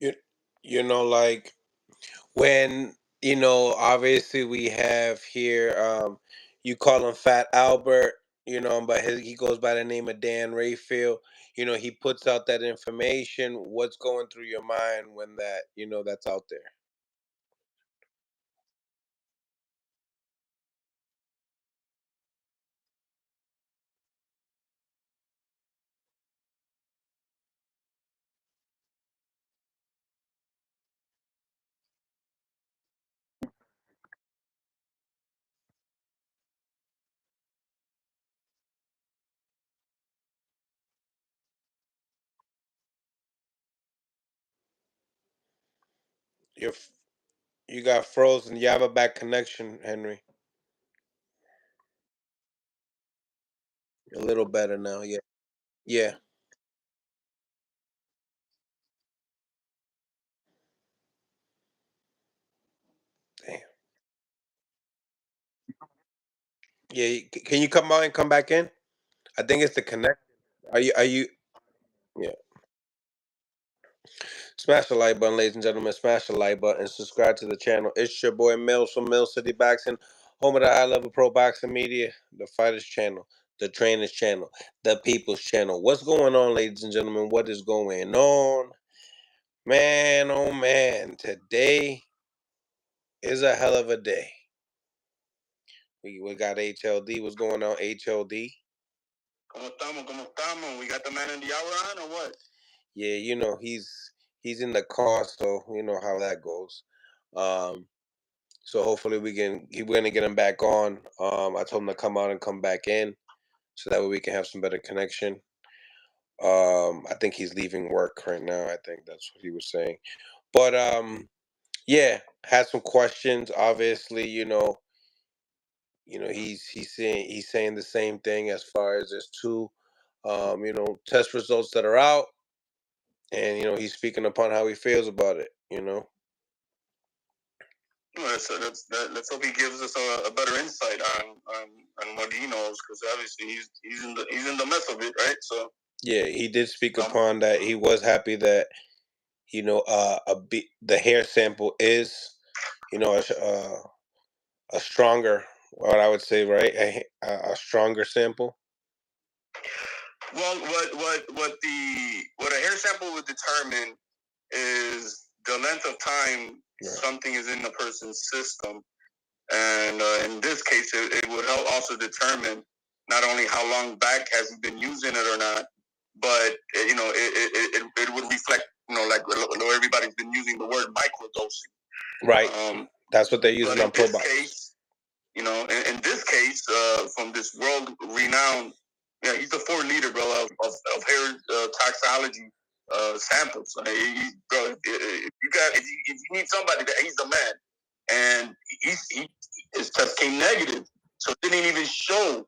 You, like when obviously we have here, you call him Fat Albert, but he goes by the name of Dan Rayfield. He puts out that information. What's going through your mind when that's out there? You got frozen. You have a bad connection, Henry. A little better now. Yeah. Yeah. Damn. Yeah. Can you come out and come back in? I think it's the connect. Are you? Yeah. Smash the like button, ladies and gentlemen. Smash the like button. Subscribe to the channel. It's your boy Mills from Mill City Boxing, home of the high level pro boxing media, the fighters channel, the trainers channel, the people's channel. What's going on, ladies and gentlemen? What is going on? Man, oh man, today is a hell of a day. We got HLD. What's going on, HLD? ¿Cómo estamos? ¿Cómo estamos? We got the man in the hour on or what? Yeah, he's in the car, so you know how that goes. Um, so hopefully we're gonna get him back on. I told him to come out and come back in, so that way we can have some better connection. I think he's leaving work right now. I think that's what he was saying. But yeah, had some questions. Obviously, he's saying the same thing as far as there's two, test results that are out, and he's speaking upon how he feels about it. Well, let's hope he gives us a better insight on what he knows, because obviously he's in the mess of it, right? So yeah, he did speak upon that. He was happy that the hair sample is a stronger, what I would say, right, a stronger sample. Well, what a hair sample would determine is the length of time something is in the person's system, and in this case, it would help also determine not only how long back has he been using it or not, but it would reflect, like everybody's been using the word microdosing. Right. That's what they're using on pro box. In this case, from this world renowned, he's the 4 leader, bro, of hair toxicology samples. Bro, if you need somebody, he's the man. And his test came negative, so it didn't even show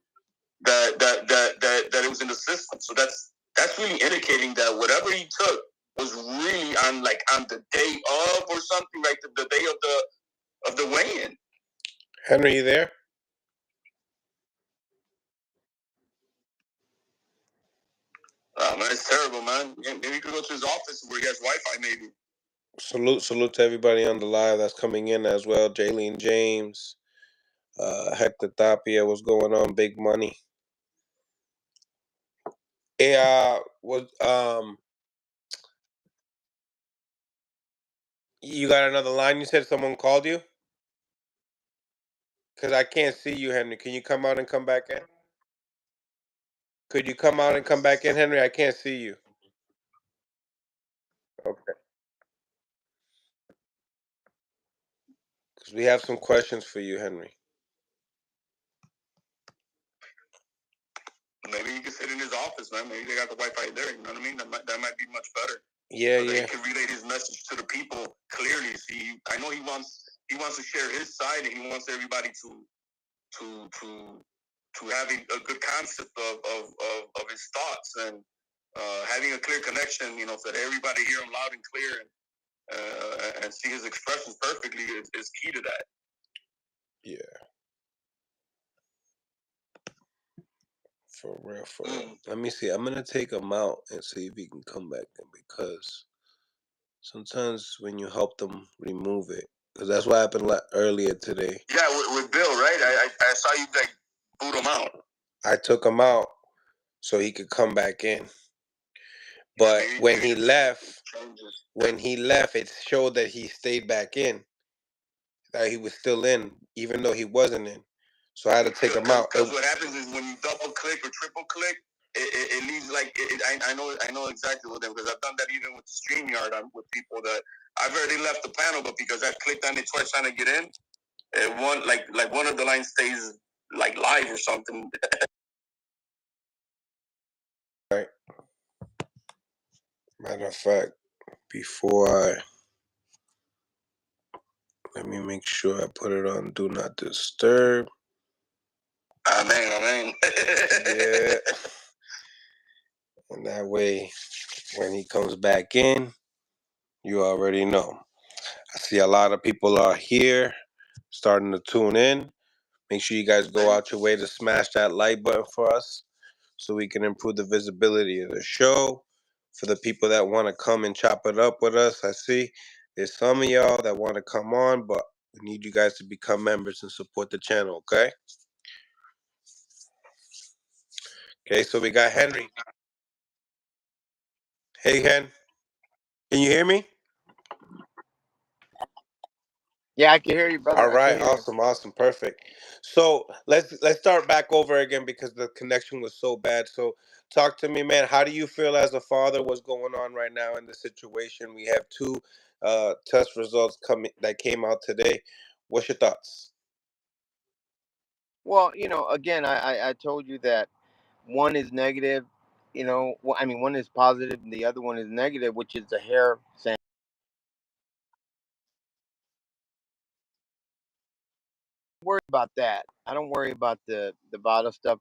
that it was in the system. So that's really indicating that whatever he took was really on the day of or something, like the day of the weigh-in. Henry, you there? Man, it's terrible, man. Maybe you could go to his office where he has Wi-Fi, maybe. Salute to everybody on the live that's coming in as well. Jaylene James, Hector Tapia, what's going on? Big Money. Yeah, you got another line? You said someone called you? Because I can't see you, Henry. Can you come out and come back in? Could you come out and come back in, Henry? I can't see you. Okay. Because we have some questions for you, Henry. Maybe he can sit in his office, man. Maybe they got the Wi-Fi there. You know what I mean? That might be much better. Yeah, so yeah. He can relay his message to the people clearly. See, I know he wants to share his side, and he wants everybody to have a good concept of his thoughts, and having a clear connection, so that everybody hear him loud and clear, and see his expressions perfectly is key to that. Yeah. For real, for real. Let me see. I'm gonna take him out and see if he can come back in, because Sometimes when you help them remove it, because that's what happened earlier today. Yeah, with Bill, right? I saw you like boot him out. I took him out so he could come back in. But when he left, it showed that he stayed back in, that he was still in, even though he wasn't in. So I had to take him out. Because what happens is when you double click or triple click, it leaves like I know exactly what them, because I've done that even with StreamYard with people that I've already left the panel, but because I clicked on it twice trying to get in, one like one of the lines stays like live or something. Right. Matter of fact, before let me make sure I put it on Do Not Disturb. Amen. Yeah. And that way, when he comes back in, you already know. I see a lot of people are here starting to tune in. Make sure you guys go out your way to smash that like button for us so we can improve the visibility of the show. For the people that want to come and chop it up with us, I see there's some of y'all that want to come on, but we need you guys to become members and support the channel, okay? Okay, so we got Henry. Hey, Hen. Can you hear me? Yeah, I can hear you, brother. All right, awesome, perfect. So let's start back over again because the connection was so bad. So talk to me, man. How do you feel as a father? What's going on right now in the situation? We have two test results coming that came out today. What's your thoughts? Well, again, I told you that one is negative. One is positive and the other one is negative, which is the hair sample. Worry about that. I don't worry about the Vada stuff.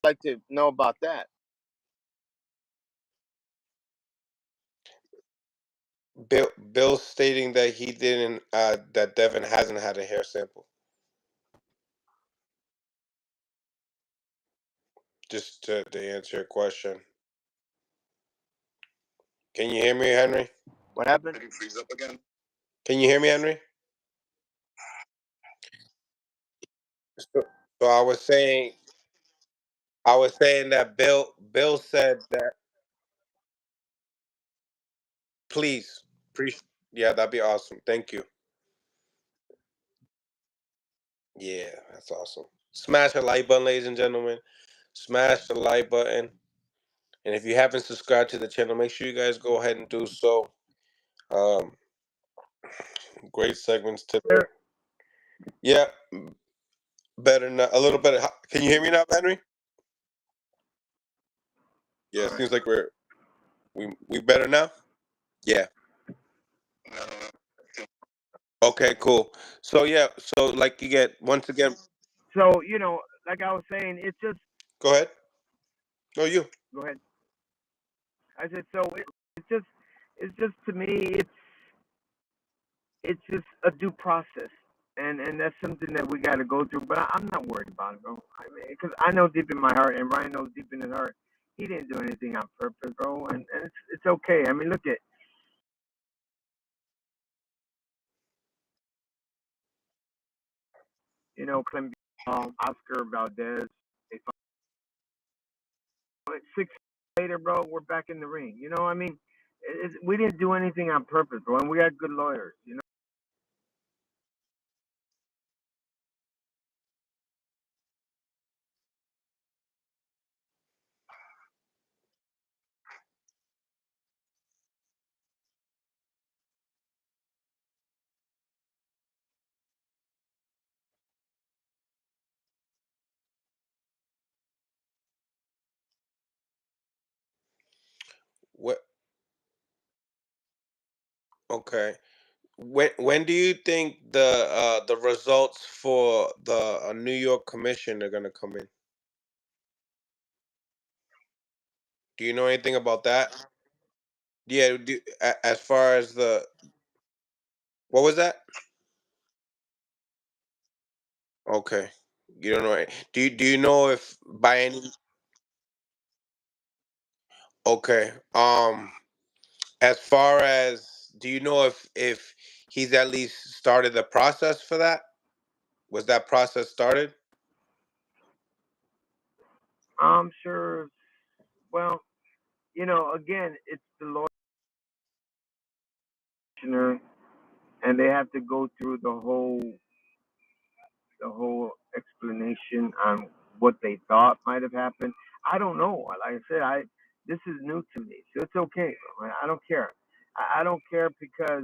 I'd like to know about that. Bill stating that he didn't that Devin hasn't had a hair sample. Just to answer your question. Can you hear me, Henry? What happened? Did he freeze up again? Can you hear me, Henry? So, so I was saying that Bill said that please, yeah, that'd be awesome. Thank you. Yeah, that's awesome. Smash the like button, ladies and gentlemen. Smash the like button. And if you haven't subscribed to the channel, make sure you guys go ahead and do so. Um, great segments today. Yeah, better now. A little better. Can you hear me now, Henry? Yeah, it seems like we better now. Yeah. Okay, cool. So yeah, so like you get once again. So like I was saying, it's just Go ahead. No, you. go ahead. I said so. It's just to me, it's just a due process, and that's something that we got to go through. But I'm not worried about it, bro. I mean, because I know deep in my heart, and Ryan knows deep in his heart, he didn't do anything on purpose, bro. And it's okay. I mean, look at Clem, Oscar Valdez. They fought 6 later, bro. We're back in the ring. I mean, we didn't do anything on purpose, bro. And we got good lawyers. What? Okay. when do you think the results for the New York Commission are gonna come in? Do you know anything about that? Yeah. As far as the what was that? Okay. You don't know. Do you know if by any? Okay. As far as do you know if he's at least started the process for that? Was that process started? I'm sure. Well, again, it's the lawyer, and they have to go through the whole explanation on what they thought might have happened. I don't know. Like I said, this is new to me, so it's okay. I don't care. I don't care because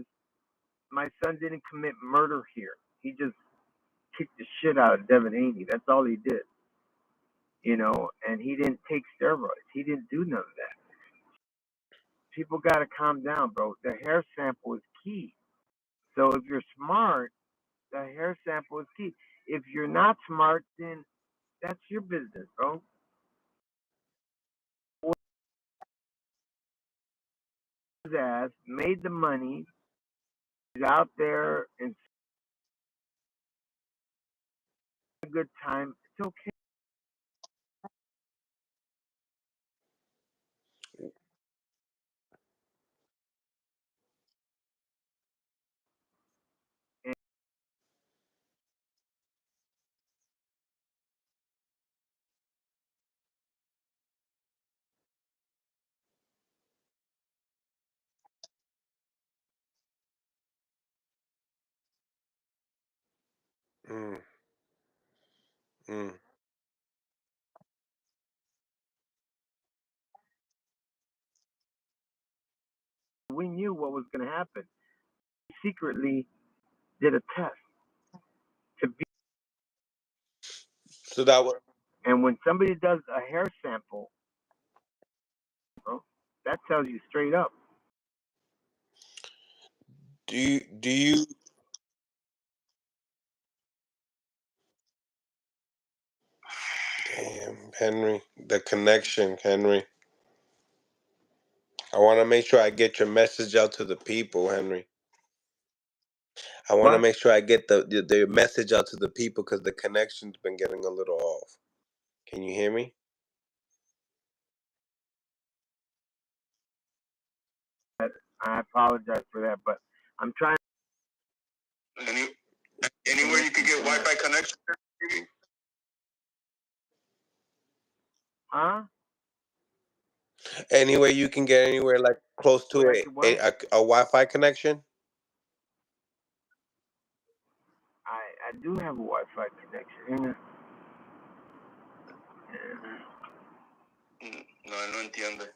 my son didn't commit murder here. He just kicked the shit out of Devin Haney. That's all he did. And he didn't take steroids. He didn't do none of that. People got to calm down, bro. The hair sample is key. So if you're smart, the hair sample is key. If you're not smart, then that's your business, bro. His ass made the money. He's out there and a good time. It's okay. And Mm, mm, we knew what was going to happen. He secretly did a test to be. so that was. And when somebody does a hair sample, bro, that tells you straight up. Do you damn Henry, the connection, Henry. I want to make sure I get your message out to the people, Henry. I want to What? make sure I get the message out to the people because the connection's been getting a little off. Can you hear me? I apologize for that, but I'm trying. Any, anywhere you could get Wi-Fi connection? Huh? Anywhere you can get anywhere like close to Where I could what? a Wi-Fi connection? I do have a Wi-Fi connection. No, no entiende.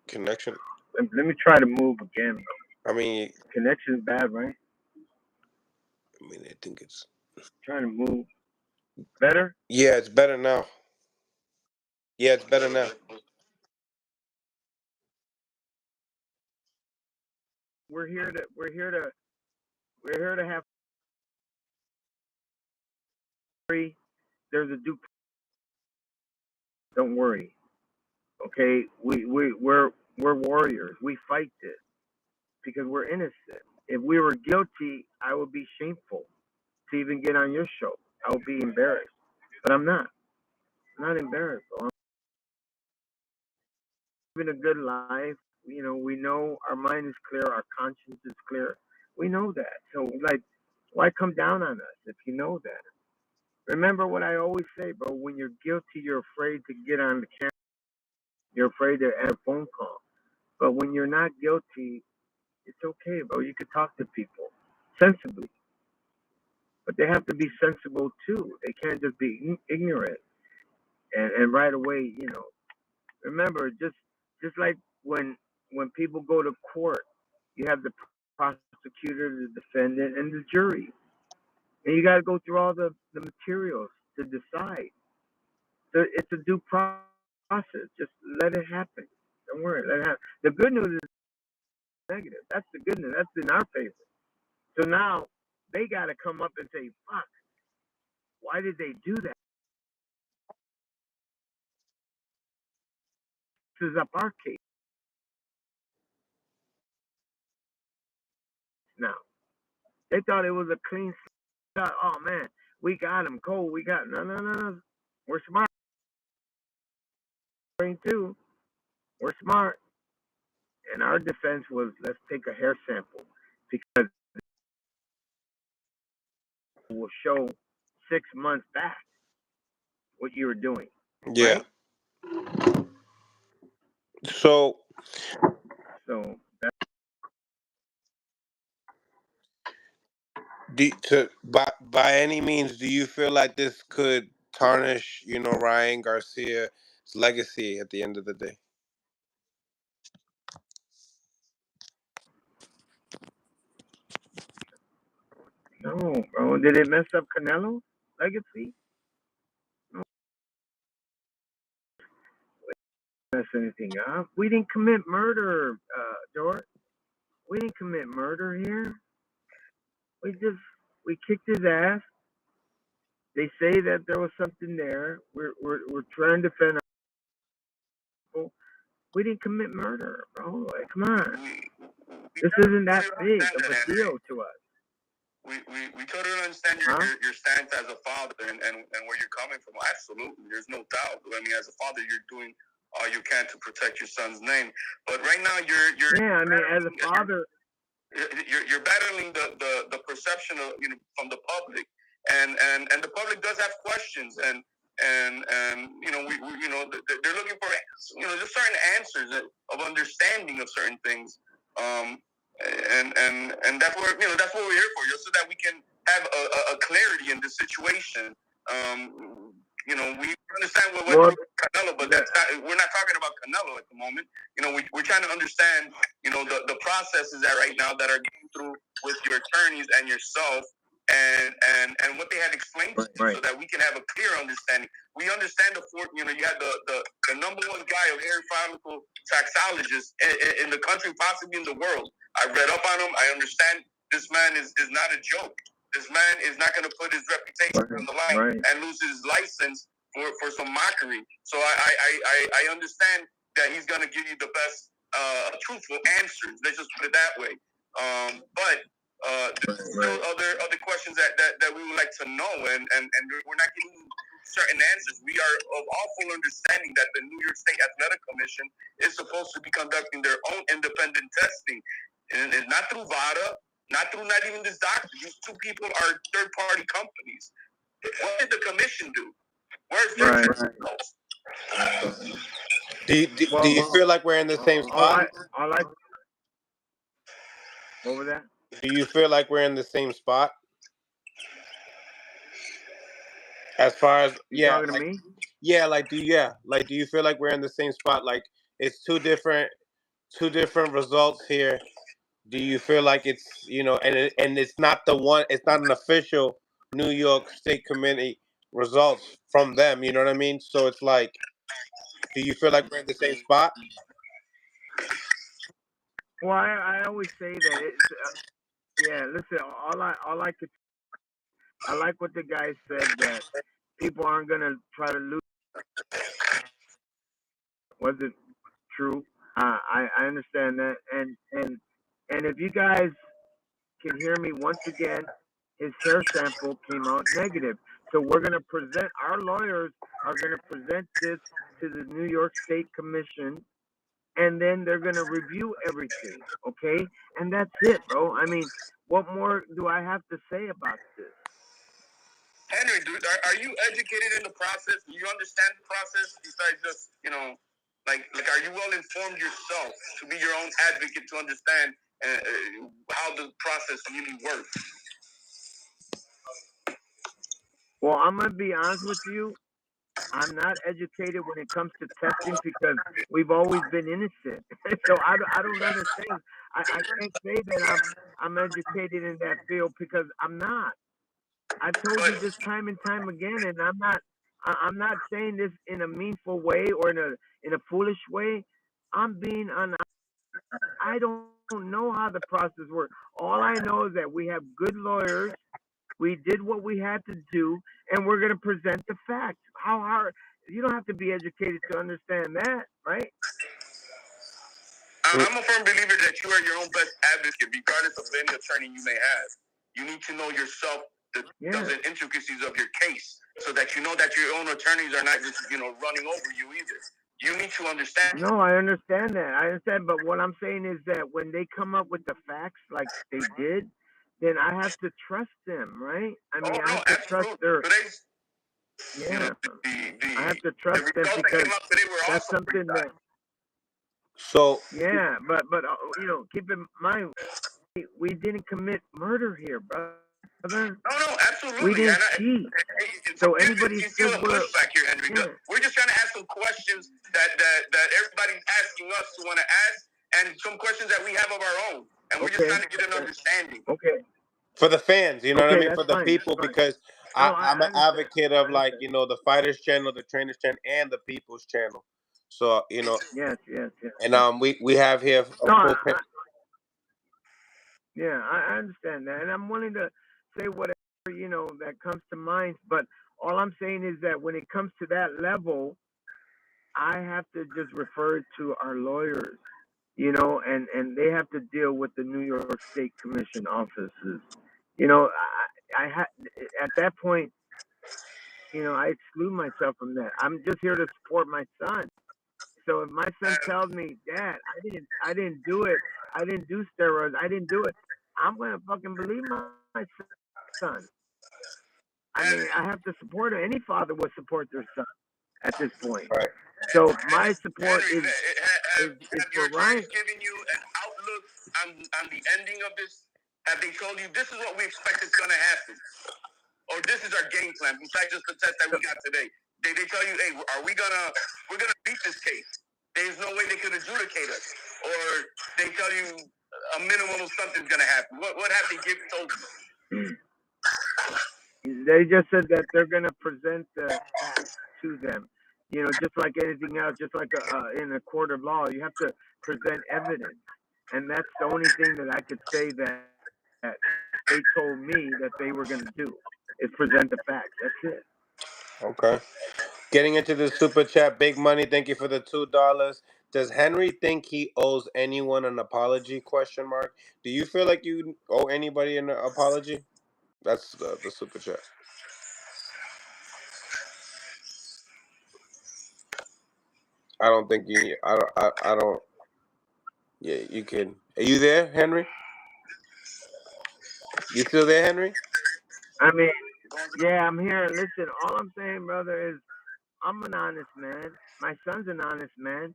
Connection. Let me try to move again, bro. I mean, Connection's bad, right? I think it's. Trying to move. Better? Yeah, it's better now. Yeah, it's better now. We're here to have free. There's a due. Don't worry. Okay? We're warriors. We fight this because we're innocent. If we were guilty, I would be shameful to even get on your show. I would be embarrassed. But I'm not. I'm not embarrassed. I'm living a good life. We know our mind is clear, our conscience is clear. We know that. So, like, why come down on us if you know that? Remember what I always say, bro. When you're guilty, you're afraid to get on the camera. You're afraid to add a phone call. But when you're not guilty, it's okay, bro. You could talk to people sensibly, but they have to be sensible too. They can't just be ignorant and right away, remember, just like when people go to court, you have the prosecutor, the defendant, and the jury, and you got to go through all the materials to decide. So it's a due process. Just let it happen. Don't worry. Let it happen. The good news is negative. That's the good news. That's in our favor. So now they got to come up and say, "Fuck, why did they do that?" This is up our case now. They thought it was a clean shot. Oh man, we got him cold. We got no. We're smart too. We're smart. And our defense was, let's take a hair sample because it will show 6 months back what you were doing, Yeah. right? So, So that's by any means, do you feel like this could tarnish, Ryan Garcia's legacy at the end of the day? no, bro. Did it mess up Canelo's legacy? No, mess anything up. We didn't commit murder, George. We didn't commit murder here. We just we kicked his ass. They say that there was something there. We're trying to defend our people. We didn't commit murder, bro. Like, come on. This isn't that big of a deal to us. We totally understand your stance as a father and where you're coming from. Absolutely, there's no doubt. I mean, as a father, you're doing all you can to protect your son's name. But right now, you're yeah. I mean, as a father, you're battling the perception of from the public, and the public does have questions, and they're looking for just certain answers of understanding of certain things. And that's what we're here for, just so that we can have a clarity in the situation. We understand what went through Canelo, but we're not talking about Canelo at the moment. We're trying to understand, the processes that right now that are going through with your attorneys and yourself, and what they had explained to you, so that we can have a clear understanding. We understand you had the number one guy of hair follicle taxologist in the country, possibly in the world. I read up on him. I understand this man is not a joke. This man is not going to put his reputation on the line and lose his license for some mockery. So I understand that he's going to give you the best truthful answers. Let's just put it that way. But there's still other questions that we would like to know, and we're not getting certain answers. We are of all full understanding that the New York State Athletic Commission is supposed to be conducting their own independent testing, and not through Vada, not even this doctor. These two people are third-party companies. What did the commission do? Where's their results? Do you feel like we're in the same spot? What was that? Do you feel like we're in the same spot? As far as you talking to me? Do you feel like we're in the same spot? Like, it's two different results here. Do you feel like it's and it's not it's not an official New York State Committee results from them, you know what I mean? So it's like, do you feel like we're in the same spot? Well, I always say that it's listen, I like what the guy said, that people aren't gonna try to lose. Was it true? I understand that, and if you guys can hear me once again, his hair sample came out negative. So we're gonna present. Our lawyers are gonna present this to the New York State Commission, and then they're gonna review everything. Okay, and that's it, bro. I mean, what more do I have to say about this? Henry, dude, are you educated in the process? Do you understand the process besides just, like are you well informed yourself to be your own advocate to understand how the process really works? Well, I'm gonna be honest with you. I'm not educated when it comes to testing because we've always been innocent. So I don't understand. I can't say that I'm educated in that field because I'm not. I've told you this time and time again, and I'm not saying this in a meaningful way or in a foolish way. I'm being I don't know how the process works. All I know is that we have good lawyers. We did what we had to do, and we're going to present the facts. How hard? You don't have to be educated to understand that, right? I'm a firm believer that you are your own best advocate, regardless of any attorney you may have. You need to know yourself, the details and intricacies of your case, so that you know that your own attorneys are not just running over you either. You need to understand. No, I understand that. I understand, but what I'm saying is that when they come up with the facts like they did, then I have to trust them, right? I mean, I have to trust their. Yeah, I have to trust them because that's something that. So Yeah, but keep in mind we didn't commit murder here, brother. No, absolutely. We didn't cheat. So anybody you feel a pushback here, Henry. Yeah. We're just trying to ask some questions that everybody's asking us to want to ask, and some questions that we have of our own, and we're just trying to get an understanding. Okay. For the fans, you know what I mean? For the people, because I'm an advocate of the Fighters Channel, the Trainers Channel, and the People's Channel. So Yes. And we have here. Yeah, I understand that, and I'm willing to say whatever that comes to mind. But all I'm saying is that when it comes to that level, I have to just refer to our lawyers, and they have to deal with the New York State Commission offices. At that point, I exclude myself from that. I'm just here to support my son. So if my son tells me, Dad, I didn't do it, I didn't do steroids, I didn't do it, I'm gonna fucking believe my son. I mean, I have to support her. Any father would support their son at this point. Right. So my support is for Ryan. Giving you an outlook on the ending of this? Have they told you this is what we expect is going to happen, or this is our game plan? Besides just the test that we got today, they tell you, hey, we're gonna beat this case. There's no way they could adjudicate us, or they tell you a minimum of something's going to happen. What have they told you? They just said that they're going to present the facts to them. Just like anything else, just like in a court of law, you have to present evidence. And that's the only thing that I could say that they told me that they were going to do is present the facts. That's it. Okay. Getting into the super chat, Big Money, thank you for the $2. Does Henry think he owes anyone an apology? Question mark. Do you feel like you owe anybody an apology? That's the super chat. I don't think you. I don't. Yeah, you can. Are you there, Henry? You still there, Henry? I mean, yeah, I'm here. Listen, all I'm saying, brother, is I'm an honest man. My son's an honest man.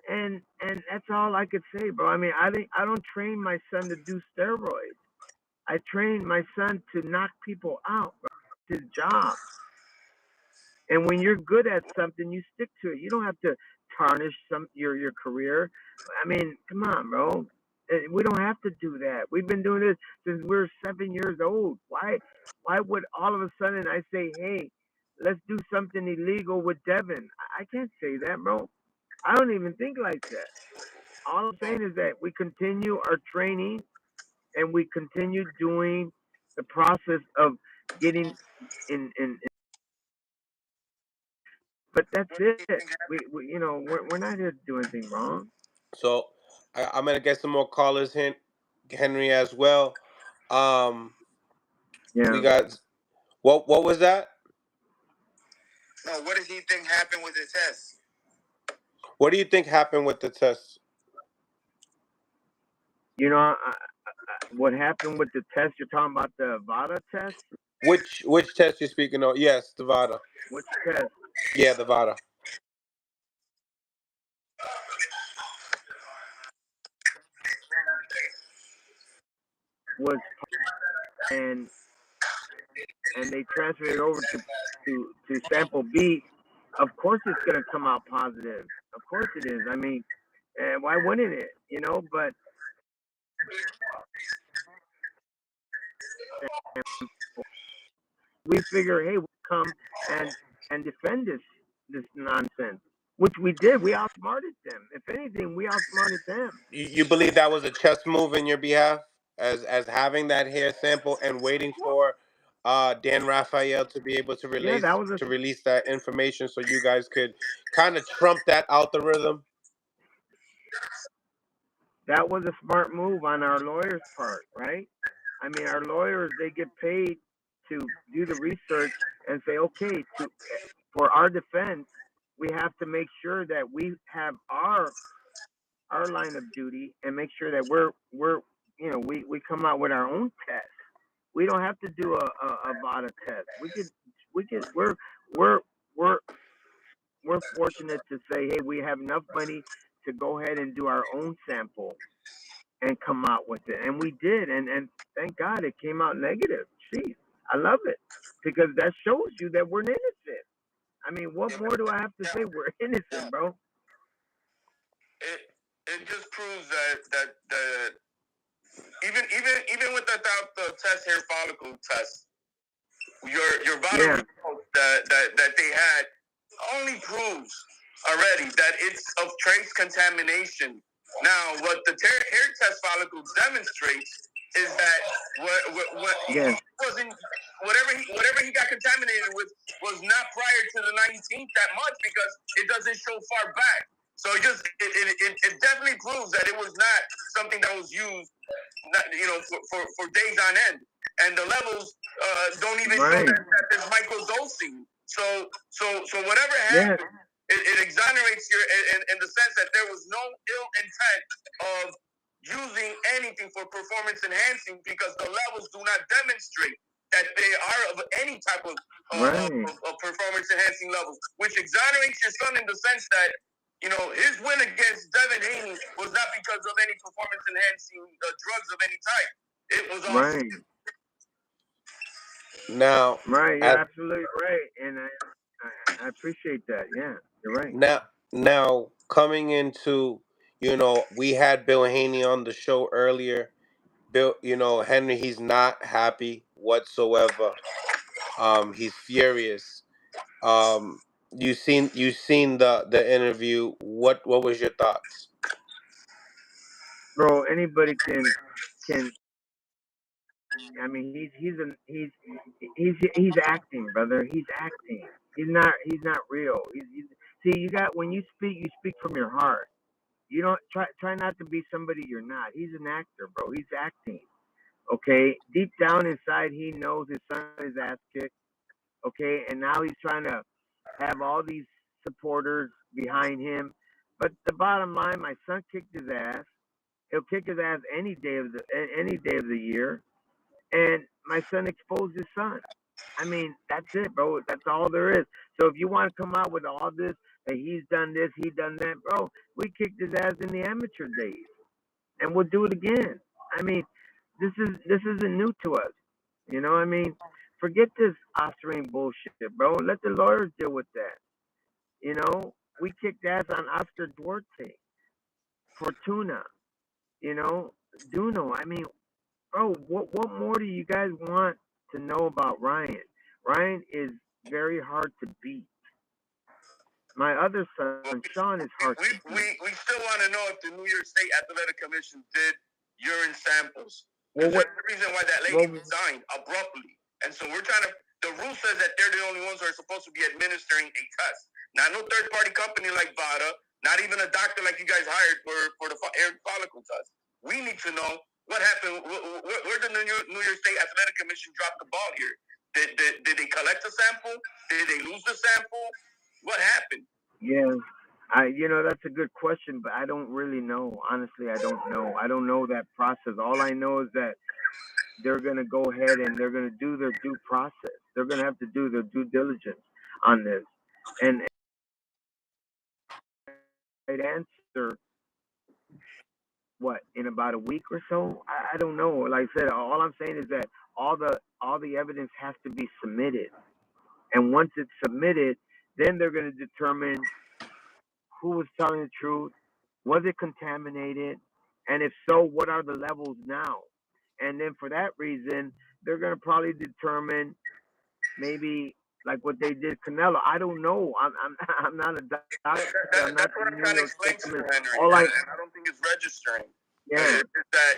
And that's all I could say, bro. I mean, I don't train my son to do steroids. I train my son to knock people out. Bro. It's his job. And when you're good at something, you stick to it. You don't have to tarnish your career. I mean, come on, bro. We don't have to do that. We've been doing this since we were 7 years old. Why would all of a sudden I say, hey, let's do something illegal with Devin? I can't say that, bro. I don't even think like that. All I'm saying is that we continue our training and we continue doing the process of getting in but that's it. We're not here to do anything wrong. So I'm gonna get some more callers, Henry, as well. We got what was that? No, what does he think happened with the test? What do you think happened with the test? What happened with the test? You're talking about the Vada test? Which test you're speaking of? Yes, the Vada. Which test? Yeah, the Vada. Was and they transferred it over to sample B. Of course, it's going to come out positive. Of course, it is. I mean, why wouldn't it? But we figure, hey, we'll come and and defend this nonsense, which we did. We outsmarted them. If anything, we outsmarted them. You believe that was a chess move in your behalf, as having that hair sample and waiting for Dan Raphael to be able to Yeah, release that information so you guys could kind of trump that algorithm. that was a smart move on our lawyers' part, right? I mean, our lawyers, they get paid to do the research and say, okay, to for our defense, we have to make sure that we have our line of duty and make sure that we're we come out with our own test. We don't have to do a Vada test. We could we're we're we're fortunate to say, hey, we have enough money to go ahead and do our own sample and come out with it. And we did, and thank God it came out negative. Jeez, I love it because that shows you that we're innocent. I mean, what Yeah, more do I have to say? We're innocent, bro. it it just proves that even without the test hair follicle test, your vital Yeah, results that they had only proves already that it's of trace contamination. Now, what the hair test follicle demonstrates is that yeah, he wasn't whatever he got contaminated with was not prior to the 19th that much because it doesn't show far back. So it definitely proves that it was not something that was used, for days on end, and the levels don't even show right. that there's microdosing. So whatever Yeah, happened, it exonerates you in the sense that there was no ill intent of using anything for performance enhancing because the levels do not demonstrate that they are of any type right, of performance enhancing levels, which exonerates your son in the sense that his win against Devin Haney was not because of any performance enhancing drugs of any type. It was also right, now right. You're at absolutely right, and I appreciate that. Yeah, you're right. now now coming into, we had Bill Haney on the show earlier. Bill, Henry, he's not happy whatsoever. He's furious. Um, you seen the interview. What was your thoughts? Bro, anybody can. I mean, he's acting, brother. He's acting. He's not real. See, when you speak from your heart. You don't try not to be somebody you're not. He's an actor, bro. He's acting. Okay, deep down inside, he knows his son is ass kicked. Okay, and now he's trying to have all these supporters behind him. But the bottom line, my son kicked his ass. He'll kick his ass any day of the year. And my son exposed his son. I mean, that's it, bro. That's all there is. So if you want to come out with all this, that he's done this, he done that, bro, we kicked his ass in the amateur days, and we'll do it again. I mean, this isn't new to us. You know what I mean? Forget this Oscar bullshit, bro. Let the lawyers deal with that. You know, we kicked ass on Oscar Duarte, Fortuna, you know, Duno. I mean, bro, what more do you guys want to know about Ryan? Ryan is very hard to beat. My other son, Sean, is hard to beat. We still want to know if the New York State Athletic Commission did urine samples, Well, because there's a reason why that lady well, resigned abruptly. And so we're trying to. The rule says that they're the only ones who are supposed to be administering a test, not no third party company like Vada, not even a doctor like you guys hired for the hair follicle test. We need to know what happened. Where did the New York State Athletic Commission drop the ball here? Did they collect a sample? Did they lose the sample? What happened? yeah, that's a good question, but I don't really know. Honestly, I don't know. I don't know that process. All I know is that they're going to go ahead and they're going to do their due process. They're going to have to do their due diligence on this. And right answer, what, in about a week or so? I don't know. Like I said, all I'm saying is that all the evidence has to be submitted. And once it's submitted, then they're going to determine who was telling the truth, was it contaminated, and if so, what are the levels now? And then for that reason, they're going to probably determine maybe like what they did Canelo. I don't know. I'm not a doctor. I'm not That's the what I'm New trying to York explain State to you, Commission. Henry. All I And I don't think it's registering. yeah. It's that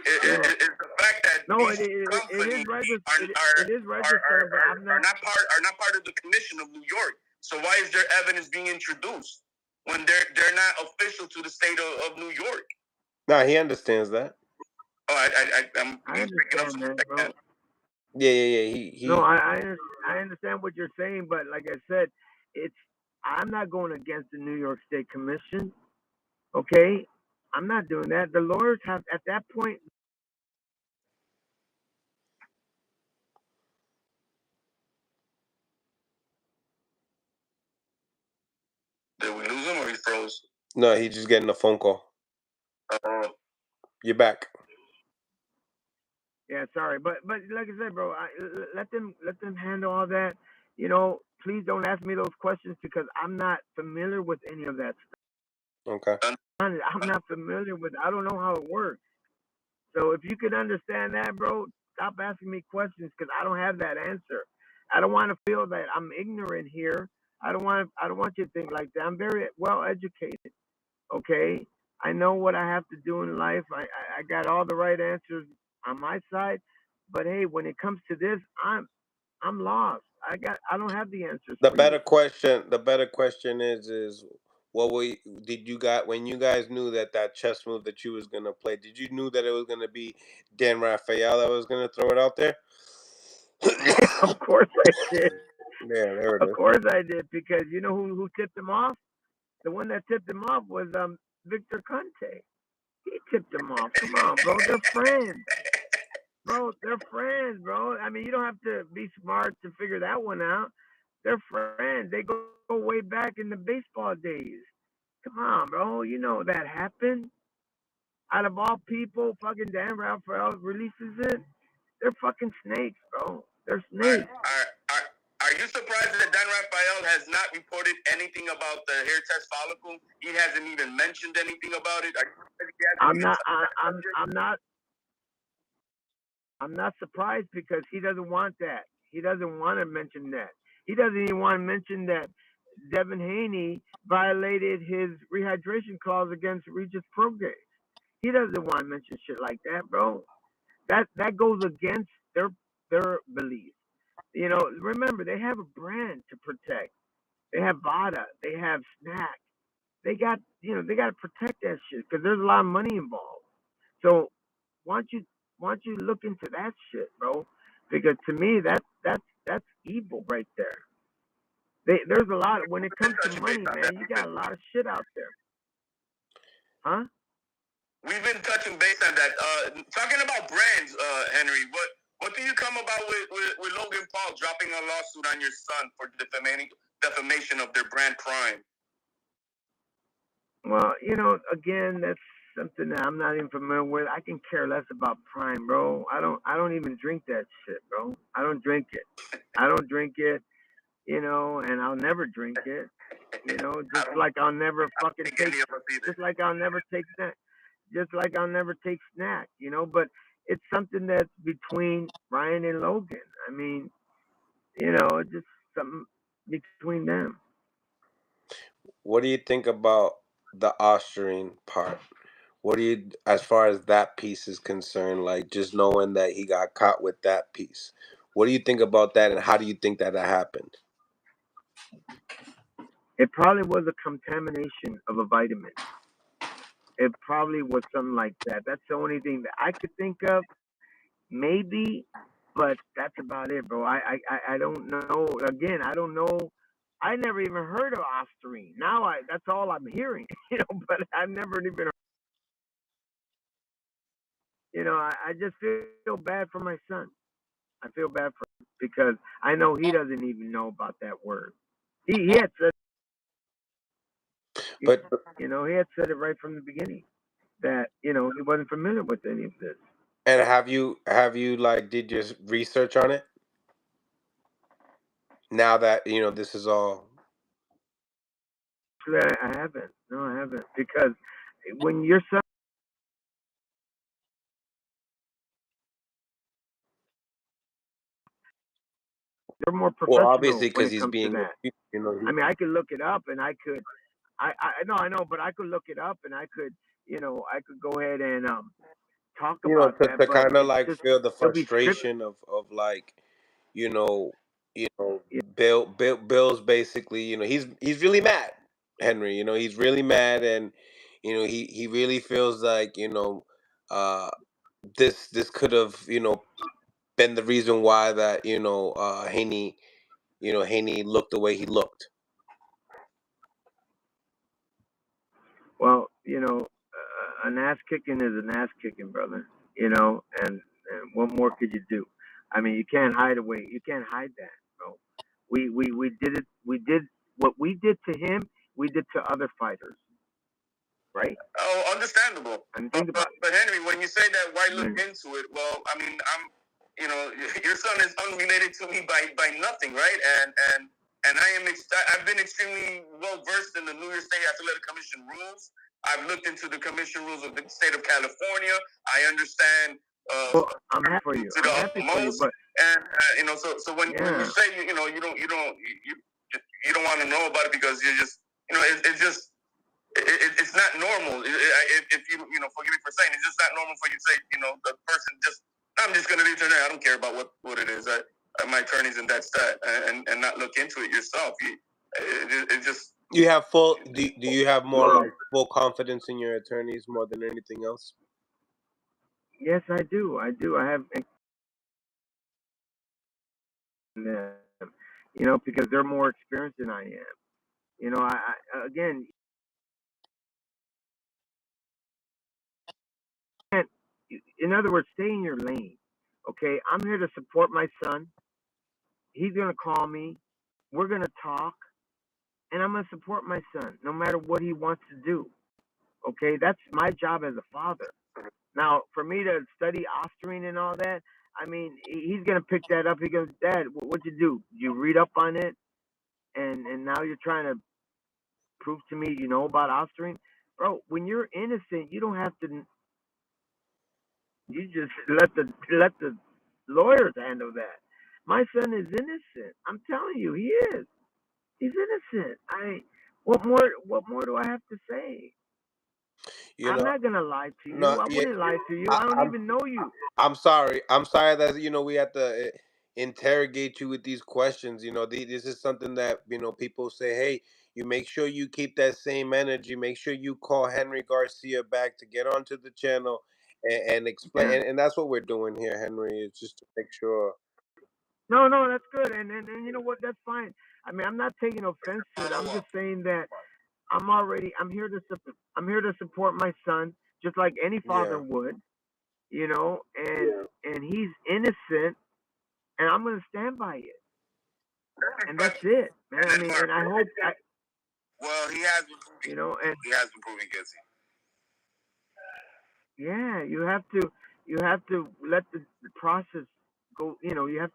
it's the fact that No, these it is companies registered. It is registered, but I'm not are not part of the Commission of New York. So why is their evidence being introduced when they're not official to the state of New York? No, he understands that. Oh, I understand that, bro. Yeah. No, I understand what you're saying, but like I said, it's I'm not going against the New York State Commission. Okay, I'm not doing that. The lawyers have at that point. Did we lose him or he froze? No, he's just getting a phone call. You're back. Yeah, sorry, but like I said, bro, let them handle all that. Please don't ask me those questions because I'm not familiar with any of that stuff. Okay. I'm not familiar with. I don't know how it works. So if you could understand that, bro, stop asking me questions because I don't have that answer. I don't want to feel that I'm ignorant here. I don't want you to think like that. I'm very well educated. Okay, I know what I have to do in life. I got all the right answers on my side. But hey, when it comes to this, I'm lost. I don't have the answers The for you. better question is what did you got when you guys knew that chess move that you was gonna play? Did you knew that it was gonna be Dan Rafael that was gonna throw it out there? Of course I did. Yeah, there it Of is. course I did because you know who tipped him off? The one that tipped him off was Victor Conte. He tipped him off. Come on, bro. They're friends. Bro, they're friends, bro. I mean, you don't have to be smart to figure that one out. They're friends. They go way back in the baseball days. Come on, bro. You know that happened. Out of all people, fucking Dan Rafael releases it. They're fucking snakes, bro. They're snakes. Are you surprised that Dan Rafael has not reported anything about the hair test follicle? He hasn't even mentioned anything about it. I'm not. I'm not surprised because he doesn't want that. He doesn't want to mention that. He doesn't even want to mention that Devin Haney violated his rehydration clause against Regis Prograis. He doesn't want to mention shit like that, bro. That goes against their beliefs. Remember they have a brand to protect. They have Vada. They have Snack. They got to protect that shit because there's a lot of money involved. So why don't you look into that shit, bro? Because to me that's evil right there. There's a lot when it comes to money, man. You got a lot of shit out there, huh? We've been touching base on that. Talking about brands, Henry. What do you come about with Logan Paul dropping a lawsuit on your son for defamation of their brand Prime? Well, again, that's something that I'm not even familiar with. I can care less about Prime, bro. I don't even drink that shit, bro. I don't drink it. I don't drink it, and I'll never drink it. Just like I'll never fucking take just like I'll never take snack. Just like I'll never take snack, but it's something that's between Ryan and Logan. I mean, just something between them. What do you think about the Austrian part? What do you, as far as that piece is concerned, like just knowing that he got caught with that piece? What do you think about that, and how do you think that happened? It probably was a contamination of a vitamin. It probably was something like that. That's the only thing that I could think of. Maybe, but that's about it, bro. I don't know. Again, I don't know. I never even heard of Ostarine. Now that's all I'm hearing, but I've never even I just feel bad for my son. I feel bad for him because I know he doesn't even know about that word. He had said, But he had said it right from the beginning that he wasn't familiar with any of this. and have you like did your research on it? Now that this is all. I haven't. No, I haven't because when your son They're more Well, professional obviously, when because it he's comes to being, that. I mean, I could look it up and I know, but I could look it up and I could go ahead and talk about that. to But kind of it's like just feel the it'll be strict. frustration of like, you know, you know, Yeah. Bill's basically, he's really mad, Henry. He's really mad, and he really feels like uh, this could have been the reason why that Haney looked the way he looked. Well, an ass kicking is an ass kicking, brother. And what more could you do? I mean, you can't hide away. You can't hide that, bro. We did it. We did what we did to him. We did to other fighters, right? Oh, understandable. And think about But Henry, when you say that, why it. look into it? Well, I mean, your son is unrelated to me by nothing, right? And I've been extremely well versed in the New York State Athletic Commission rules. I've looked into the commission rules of the state of California. I understand. Well, I'm happy for you. To I'm the happy for you, most, but and so when you say you don't want to know about it because you're just it's just it's not normal. If forgive me for saying, it's just not normal for you to say, the person just, I'm just going to leave it there. I don't care about what it is. My attorney's and that's that, and not look into it yourself. It just. You have full. Do you have more like full confidence in your attorneys more than anything else? yes, I do. I do. I have them, because they're more experienced than I am. I again, can't, in other words, stay in your lane. Okay, I'm here to support my son. He's gonna call me. We're gonna talk, and I'm gonna support my son no matter what he wants to do. Okay, that's my job as a father. Now, for me to study Austrian and all that, I mean, he's gonna pick that up. He goes, Dad, what'd you do? You read up on it, and now you're trying to prove to me you know about Austrian, bro. When you're innocent, you don't have to. You just let the lawyers handle that. My son is innocent. I'm telling you, he is. He's innocent. What more do I have to say? You I'm know, not gonna lie to you. no, I yeah, wouldn't lie to you. I, I don't I'm even know you. I'm sorry. I'm sorry that we have to interrogate you with these questions. This is something that people say. Hey, you make sure you keep that same energy. Make sure you call Henry Garcia back to get onto the channel and explain. Yeah. And that's what we're doing here, Henry. Is just to make sure. No, no, that's good. And you know what? That's fine. I mean, I'm not taking offense to it. I'm just saying that I'm here to support my son just like any father Yeah. would, and he's innocent, and I'm gonna stand by it. And that's it, man. I mean, and I hope Well, he has been and he has been proving guilty. yeah, you have to let the process go. You have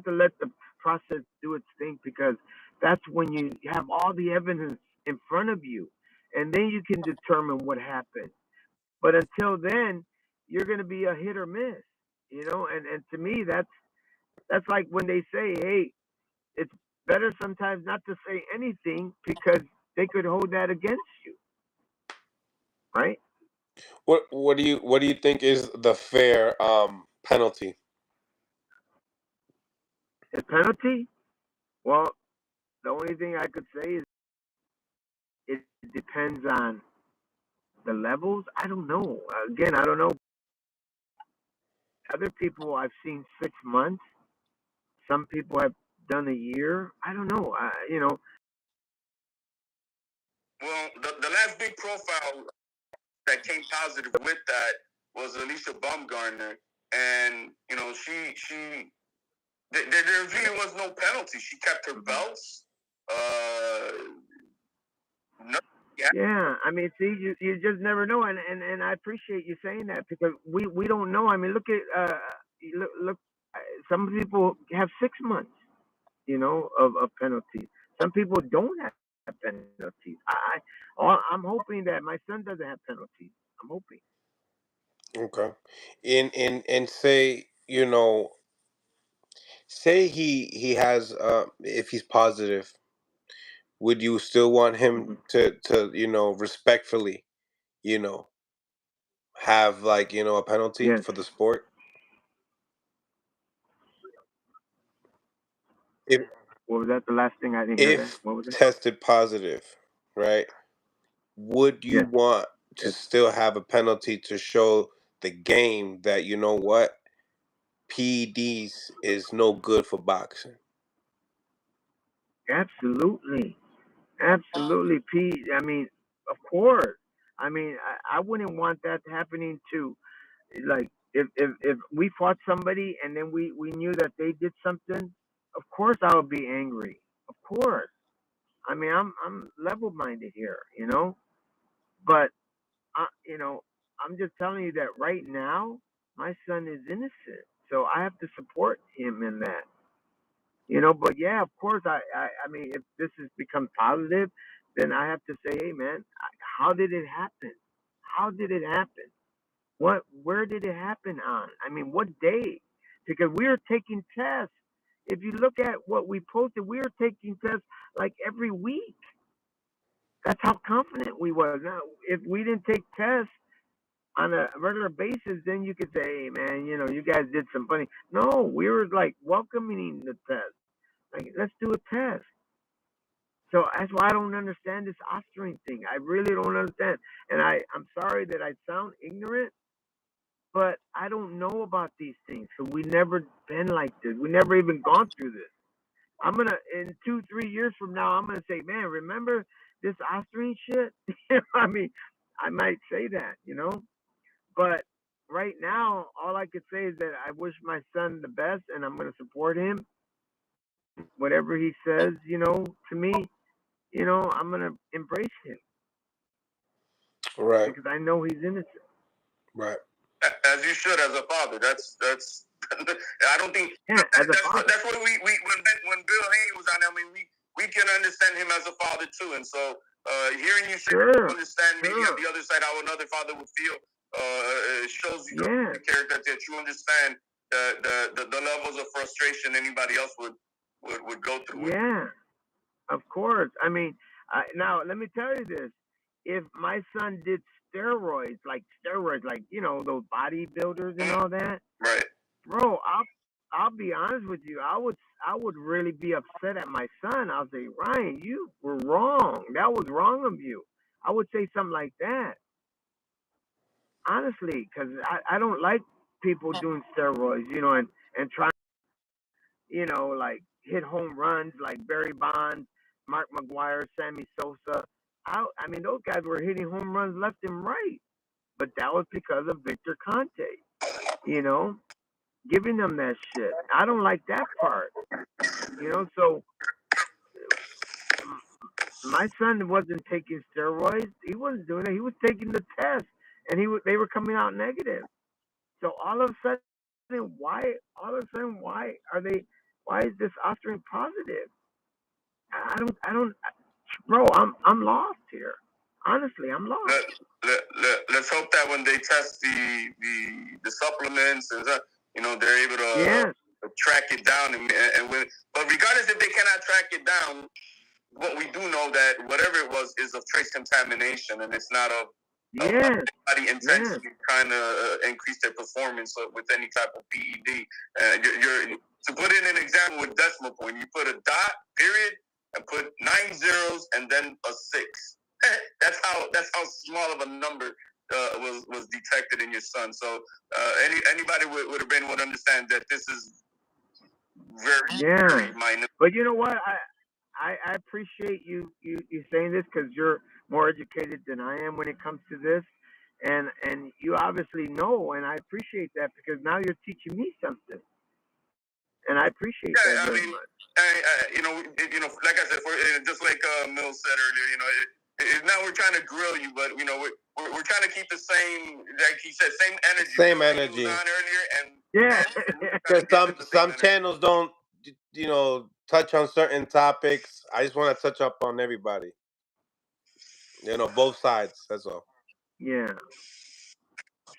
to let the process do its thing, because that's when you have all the evidence in front of you, and then you can determine what happened. But until then, you're going to be a hit or miss. And to me, that's like when they say, hey, it's better sometimes not to say anything because they could hold that against you, right? What do you think is the fair penalty? A penalty? Well, the only thing I could say is it depends on the levels. I don't know. Again, I don't know. Other people I've seen 6 months. Some people have done a year. I don't know. Well, the last big profile that came positive with that was Alicia Baumgartner, and there really was no penalty. She kept her belts. No, yeah. Yeah, I mean, see, you just never know, and I appreciate you saying that, because we don't know. I mean, look at look, some people have 6 months, of penalties. Some people don't have penalties. I'm hoping that my son doesn't have penalties. I'm hoping. Okay. And say Say he has if he's positive, would you still want him Mhm. to respectfully, you know, have like, a penalty Yes. for the sport? If What was that? The last thing I didn't hear that. if What was it? tested positive, right? Would you Yes. want to Yes. still have a penalty to show the game that you know what PEDs is no good for boxing? Absolutely. Absolutely, Pete. I mean, of course. I mean, I wouldn't want that happening to, like, if we fought somebody and then we knew that they did something, of course I would be angry. Of course. I mean, I'm level minded here, you know. But I'm just telling you that right now, my son is innocent, so I have to support him in that. But yeah, of course, I mean, if this has become positive, then I have to say, hey, man, how did it happen? How did it happen? Where did it happen on? I mean, what day? Because we are taking tests. If you look at what we posted, we are taking tests like every week. That's how confident we was. Now, if we didn't take tests on a regular basis, then you could say, hey, man, you guys did some funny. No, we were like welcoming the test. Like, let's do a test. So that's why I don't understand this Austrian thing. I really don't understand. And I'm sorry that I sound ignorant, but I don't know about these things. So we never been like this. We never even gone through this. I'm gonna in 2, 3 years from now, I'm gonna say, man, remember this Austrian shit? I mean, I might say that. But right now, all I could say is that I wish my son the best, and I'm gonna support him. Whatever he says, to me, I'm gonna embrace him Right, because I know he's innocent. right. As you should, as a father. That's. I don't think Yeah, as a father. that's what we when Bill Haney was on. I mean, we can understand him as a father too, and so hearing you say Sure, understand maybe sure. on the other side how another father would feel shows you Yeah, the character that you understand the levels of frustration anybody else would go through. yeah. Of course. I mean, now let me tell you this: if my son did steroids, like those bodybuilders and all that, Right. bro, I'll be honest with you. I would really be upset at my son. I'll say, Ryan, you were wrong. That was wrong of you. I would say something like that, honestly, because I don't like people doing steroids, and trying, like hit home runs like Barry Bonds, Mark McGuire, Sammy Sosa. I mean, those guys were hitting home runs left and right, but that was because of Victor Conte, you know, giving them that shit. I don't like that part. So my son wasn't taking steroids. He wasn't doing it. He was taking the test, and they were coming out negative. So all of a sudden, why are they? Why is this Austrian positive? I don't, bro. I'm lost here. Honestly, I'm lost. Let's hope that when they test the supplements and they're able to Yes, track it down but regardless if they cannot track it down, what we do know that whatever it was is of trace contamination, and it's not of yes, anybody yes, intentionally trying to increase their performance with any type of PED. To put in an example with decimal point, you put a dot, period, and put 9 zeros and then a 6. That's how small of a number was detected in your son. So anybody would have been would understand that this is very minute. But you know what? I appreciate you saying this because you're more educated than I am when it comes to this, and you obviously know, and I appreciate that because now you're teaching me something, and I appreciate that very much. Like I said, just like Mill said earlier, now we're trying to grill you, but we're trying to keep the same, like he said, same energy. Same energy. On earlier, and yeah, because some channels don't, touch on certain topics. I just want to touch up on everybody. Both sides. That's all. yeah.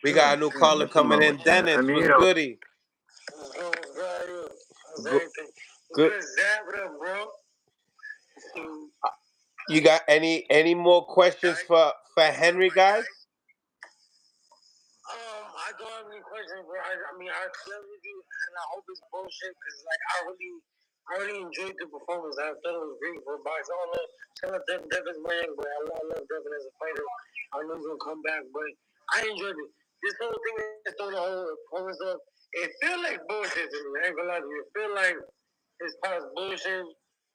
We got a new caller Nothing coming wrong in. with that. I Dennis mean, was goody. Good. Good. Bro. You got any more questions for Henry, guys? I don't have any questions, bro. I mean, I love you, and I hope it's bullshit because, like, I really enjoyed the performance. I thought it was great for a box. I don't know, shout out Devin's man, but I love Devin as a fighter. I know he's gonna come back, but I enjoyed it. This whole thing is throwing the whole performance up. It feel like bullshit to me. I ain't gonna lie to you. It feel like it's past bullshit,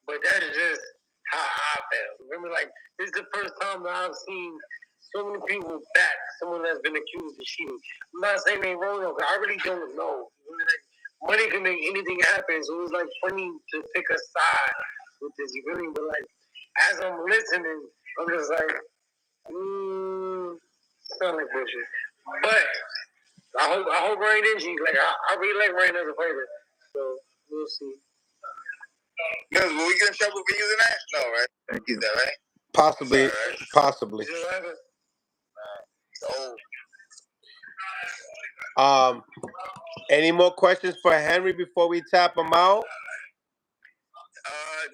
but that is just how I feel. Remember, like, this is the first time that I've seen so many people back someone that's been accused of cheating. I'm not saying they wrong, though, I really don't know. Like, money can make anything happen, so it was like funny to pick a side with this. You feel me? But like, as I'm listening, I'm just like, sound like bullshit. But I hope Ryan is. Like, I really like Ryan as a fighter, so we'll see. Because will we get in trouble for using that? No, right? Thank you. Is that right? Possibly. Sorry, right? Possibly. Any more questions for Henry before we tap him out?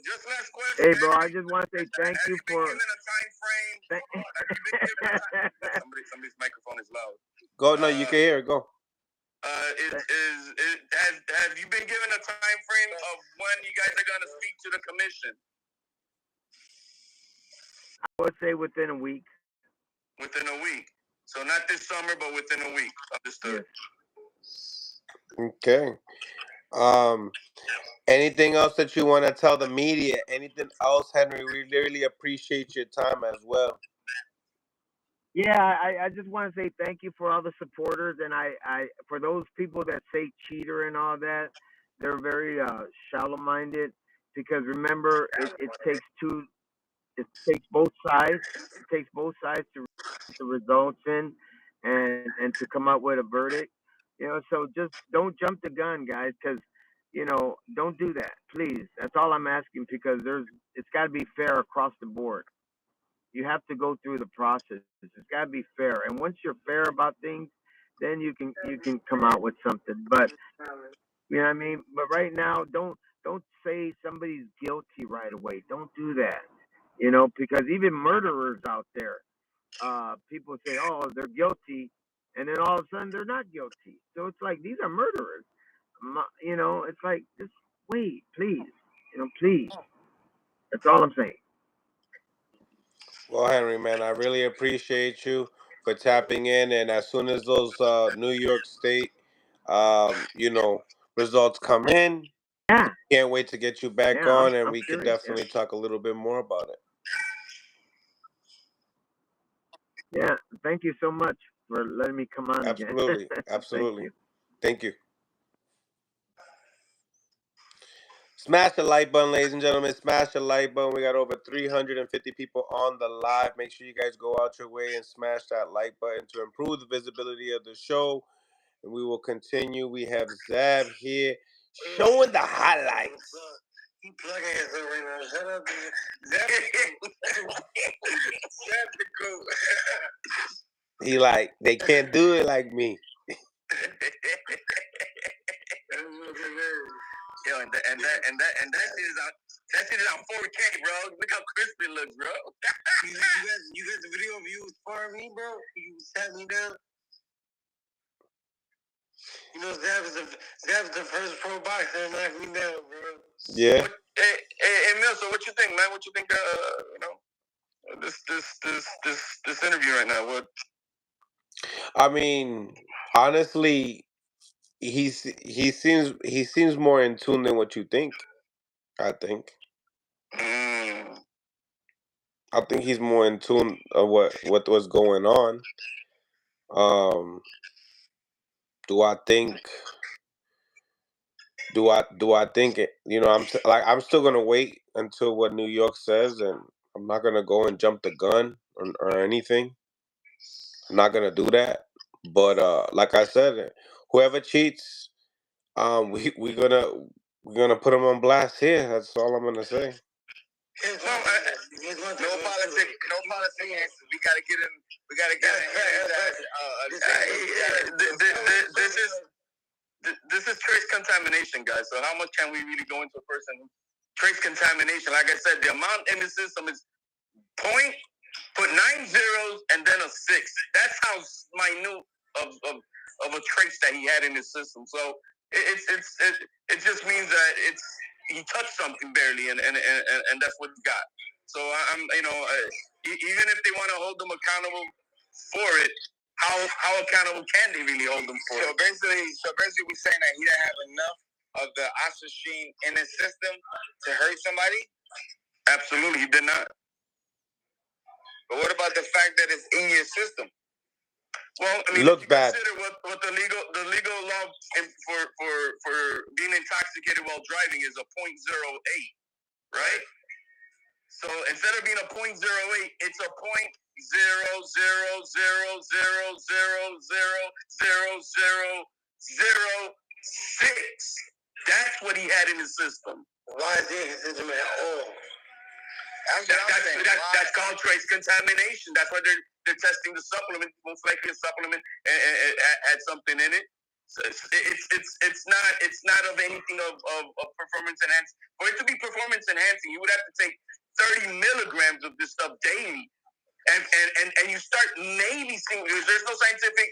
Just last question. Hey, bro, I just want to say thank you for. Given a time frame. Somebody's microphone is loud. Go. No, you can hear it. Go. Have you been given a time frame of when you guys are gonna speak to the commission? I would say within a week. Within a week. So not this summer, but within a week. Understood. Yes. Okay. Anything else that you want to tell the media? Anything else, Henry? We really appreciate your time as well. Yeah, I just want to say thank you for all the supporters, and I for those people that say cheater and all that, they're very shallow-minded, because remember, it takes both sides. It takes both sides to get the results in and to come up with a verdict. So just don't jump the gun, guys, because don't do that, please. That's all I'm asking, because it's got to be fair across the board. You have to go through the process. It's got to be fair, and once you're fair about things, then you can come out with something. But you know what I mean. But right now, don't say somebody's guilty right away. Don't do that. Because even murderers out there, people say, oh, they're guilty, and then all of a sudden they're not guilty. So it's like, these are murderers. It's like, just wait, please. Please. That's all I'm saying. Well, Henry, man, I really appreciate you for tapping in. And as soon as those New York State, results come in, Yeah. can't wait to get you back on, and we curious, can definitely talk a little bit more about it. Yeah. Thank you so much for letting me come on Absolutely. again. Absolutely. Thank you. Smash the like button, ladies and gentlemen. Smash the like button. We got over 350 people on the live. Make sure you guys go out your way and smash that like button to improve the visibility of the show. And we will continue. We have Zab here showing the highlights. He plugging himself right now. Shut up, Zab. Zab the goat. He like, they can't do it like me. Yo, and that shit is on. That shit is on 4K, bro. Look how crispy it looks, bro. you got the video of you sparring me, bro? You sat me down. Zab's the first pro boxer to knock me down, bro. Yeah. Hey, Mil, so what you think, man? What you think? This interview right now. What? I mean, honestly, he seems more in tune than what you think. I think. I think he's more in tune of what was going on. Do I think? Do I think it? I'm still gonna wait until what New York says, and I'm not gonna go and jump the gun or anything. I'm not gonna do that. But like I said, whoever cheats, we're gonna put them on blast here. That's all I'm gonna say. No politics. No politics. We gotta get him. We gotta get him. This is this is trace contamination, guys. So how much can we really go into a person? Trace contamination. Like I said, the amount in the system is point. Put 9 zeros and then a 6. That's how minute of a trace that he had in his system. So it just means that he touched something barely, and that's what he got. So I'm even if they want to hold them accountable for it, how accountable can they really hold them for it? So basically, we're saying that he didn't have enough of the oxygen in his system to hurt somebody. Absolutely, he did not. But what about the fact that it's in your system? Well, I mean, looks if you bad. consider what the legal law for being intoxicated while driving is a .08, right? So instead of being a .08, it's a .00000000006. That's what he had in his system. Why is he in his system at all? That's called trace contamination. That's why they're testing the supplement. Most likely a supplement and had something in it. So it's not of anything of performance enhancing. For it to be performance enhancing, you would have to take 30 milligrams of this stuff daily, and you start maybe seeing there's no scientific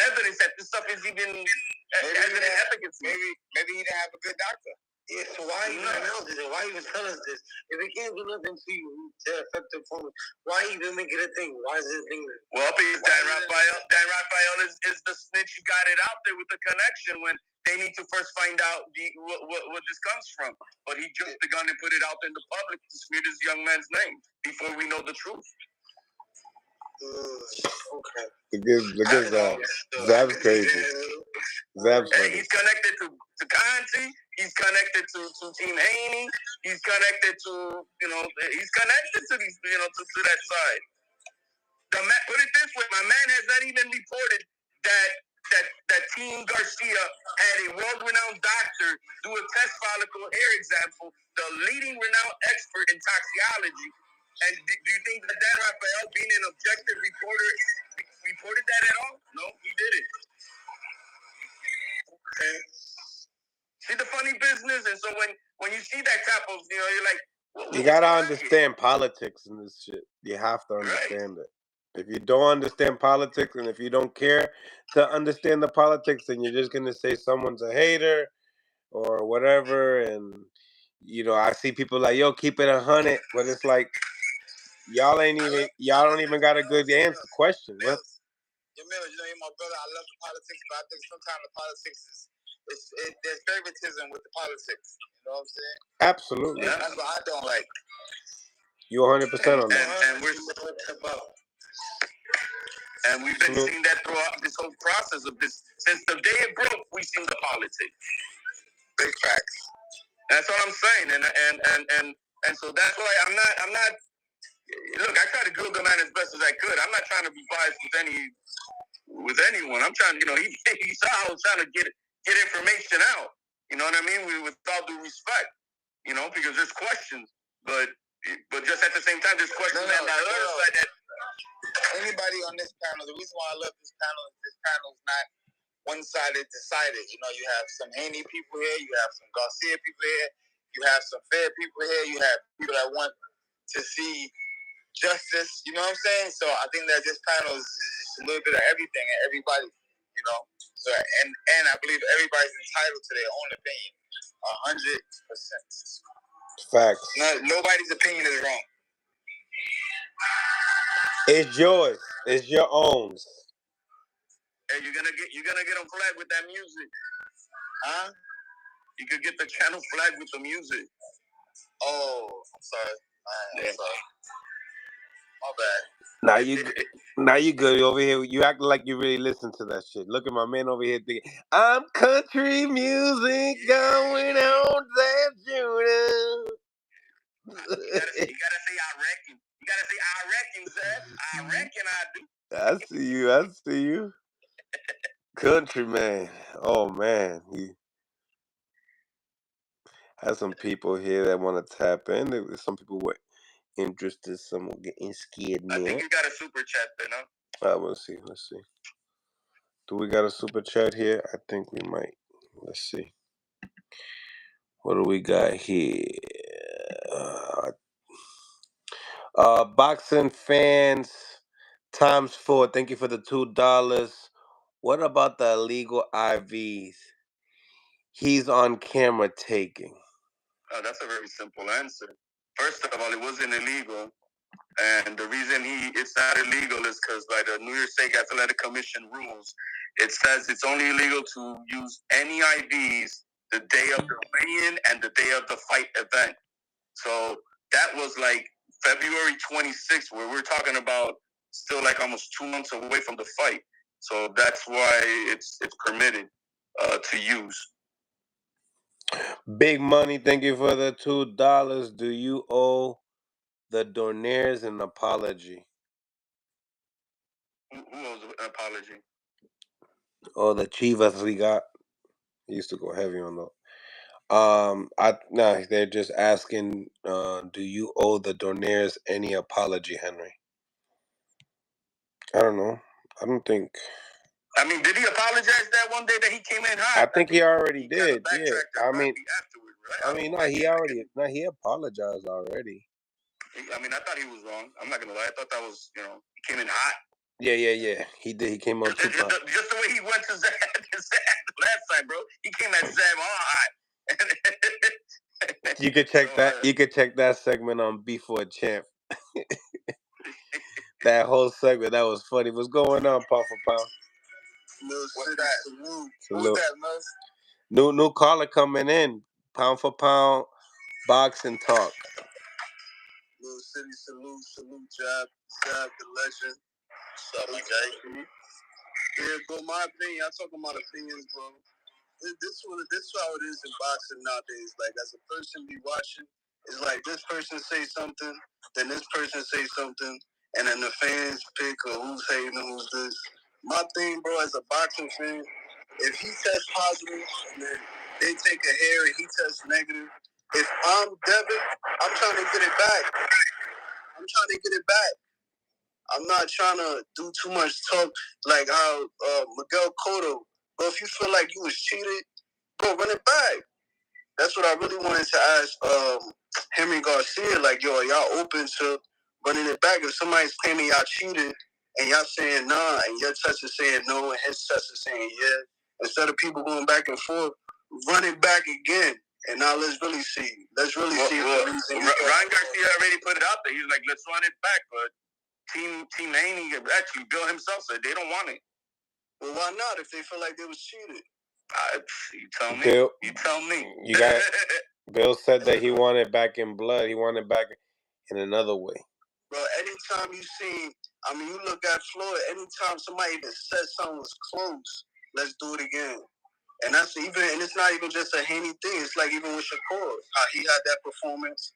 evidence that this stuff is even has any efficacy. Maybe he didn't have a good doctor. Yeah, so why even announce it? Why even tell us this? If it can't do nothing to you to affect the performance, why even make it a thing? Why is it a thing? Well, because Dan Raphael is the snitch who got it out there with the connection when they need to first find out what this comes from. But he jumped the gun and put it out there in the public to smear this young man's name before we know the truth. Okay. Zab's crazy. Zab's funny. He's connected to Conti. He's connected to Team Haney. He's connected to he's connected to these to that side. Put it this way, my man has not even reported that Team Garcia had a world-renowned doctor do a test follicle hair example, the leading renowned expert in toxicology. And do you think that Dan Raphael, being an objective reporter, reported that at all? No, he didn't. Okay. See the funny business, and so when you see that type of, you're like, you gotta understand politics in this shit. You have to understand it. If you don't understand politics, and if you don't care to understand the politics, then you're just gonna say someone's a hater or whatever. And I see people like, yo, keep it 100, but it's like y'all don't even got a good question. What? Jamil, you're my brother. I love the politics, but I think sometimes the politics there's favoritism with the politics. You know what I'm saying? Absolutely. Yeah, that's what I don't like. You 100% on that. And we're about. And we've been seeing that throughout this whole process of this. Since the day it broke, we've seen the politics. Big facts. That's what I'm saying. And so that's why I'm not look, I try to grill the man as best as I could. I'm not trying to be biased with anyone. I'm trying, he saw I was trying to get information out. You know what I mean? With all due respect, because there's questions, but just at the same time, there's questions on the other side that anybody on this panel. The reason why I love this panel is not one-sided, decided. You have some Haney people here, you have some Garcia people here, you have some fair people here, you have people that want to see justice. You know what I'm saying? So I think that this panel is a little bit of everything and everybody. So and I believe everybody's entitled to their own opinion, 100%. Facts. Nobody's opinion is wrong. It's yours. It's your own. Hey, you're gonna get them flagged with that music, huh? You could get the channel flagged with the music. Oh, I'm sorry. I'm sorry. My bad. Now you good over here. You acting like you really listen to that shit. Look at my man over here thinking, I'm country music going on that Judah. You gotta say I reckon. You gotta say I reckon, Zed. I reckon I do. I see you. Country man. Oh man. He has some people here that want to tap in. There's some people were interested, some were getting scared. I think you got a super chat there, no? Let's see. Do we got a super chat here? I think we might. Let's see. What do we got here? Boxing fans times 4. Thank you for the $2. What about the illegal IVs? He's on camera taking. That's a very simple answer. First of all, it wasn't illegal. And the reason it's not illegal is because by the New York State Athletic Commission rules, it says it's only illegal to use any IVs the day of the weigh-in and the day of the fight event. So that was like February 26th, where we're talking about still like almost 2 months away from the fight. So that's why it's permitted to use. Big Money, thank you for the $2. Do you owe the Dorniers an apology? Who owes an apology? Oh, the Chivas we got. He used to go heavy on those. They're just asking, do you owe the Dorniers any apology, Henry? I don't know. I don't think. I mean, did he apologize that one day that he came in hot? I think he already did. Yeah. I mean, right? he apologized already. I mean, I thought he was wrong. I'm not gonna lie. I thought that was, he came in hot. Yeah. He did. He came on super hot. Just the way he went to Zab last time, bro. He came at Zab on hot. You could check that. You could check that segment on Before Champ. That whole segment, that was funny. What's going on, Pound for Pound? What's that? Salute. What's that, Mus? New caller coming in. Pound for Pound, boxing talk. Little City salute, Jab the legend. What's up, my guy? Yeah, bro, my opinion, I'm talking about opinions, bro. This is how it is in boxing nowadays. Like, as a person be watching, it's like this person say something, then this person say something, and then the fans pick who's hating and who's this. My thing, bro, as a boxing fan, if he tests positive and then they take a hair and he tests negative, if I'm Devin, I'm trying to get it back. I'm not trying to do too much talk like how Miguel Cotto. But if you feel like you was cheated, go run it back. That's what I really wanted to ask Henry Garcia. Like, yo, are y'all open to running it back? If somebody's claiming y'all cheated and y'all saying nah, and your test is saying no, and his test is saying yeah, instead of people going back and forth, run it back again. And now let's really see. Ryan Garcia already put it out there. He's like, let's run it back, but Team Haney, actually Bill himself said they don't want it. Well, why not if they feel like they was cheated? You tell me. Bill, you tell me. You got Bill said that he wanted back in blood. He wanted back in another way. Bro, anytime you see, you look at Floyd, anytime somebody even said something was close, let's do it again. And that's and it's not even just a Haney thing. It's like even with Shakur, how he had that performance.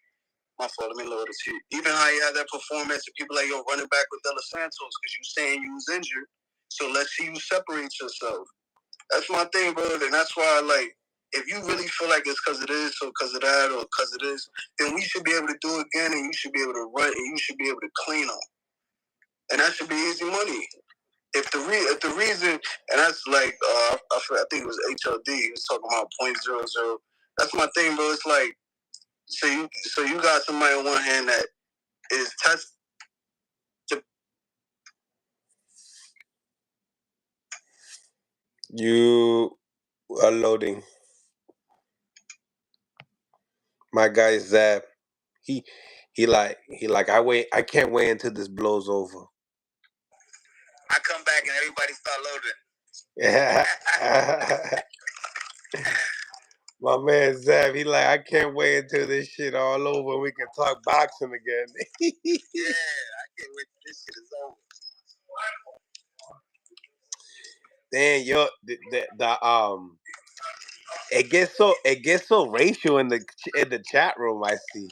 My fault, let me load this here. Even how he had that performance, and people like, yo, running back with De Los Santos because you saying you was injured. So let's see you separate yourself. That's my thing, bro. And that's why, like, if you really feel like it's because of this or because of that or because of this, then we should be able to do it again, and you should be able to run, and you should be able to clean them. And that should be easy money. If the reason, and that's like, I think it was HLD, he was talking about 0.00. That's my thing, bro. It's like, so you got somebody on one hand that is tested. You are loading. My guy Zab, he like I can't wait until this blows over. I come back and everybody start loading. My man Zab, he like, I can't wait until this shit all over and we can talk boxing again. Yeah, I can't wait till this shit is over. Damn, it gets so racial in the chat room. I see. It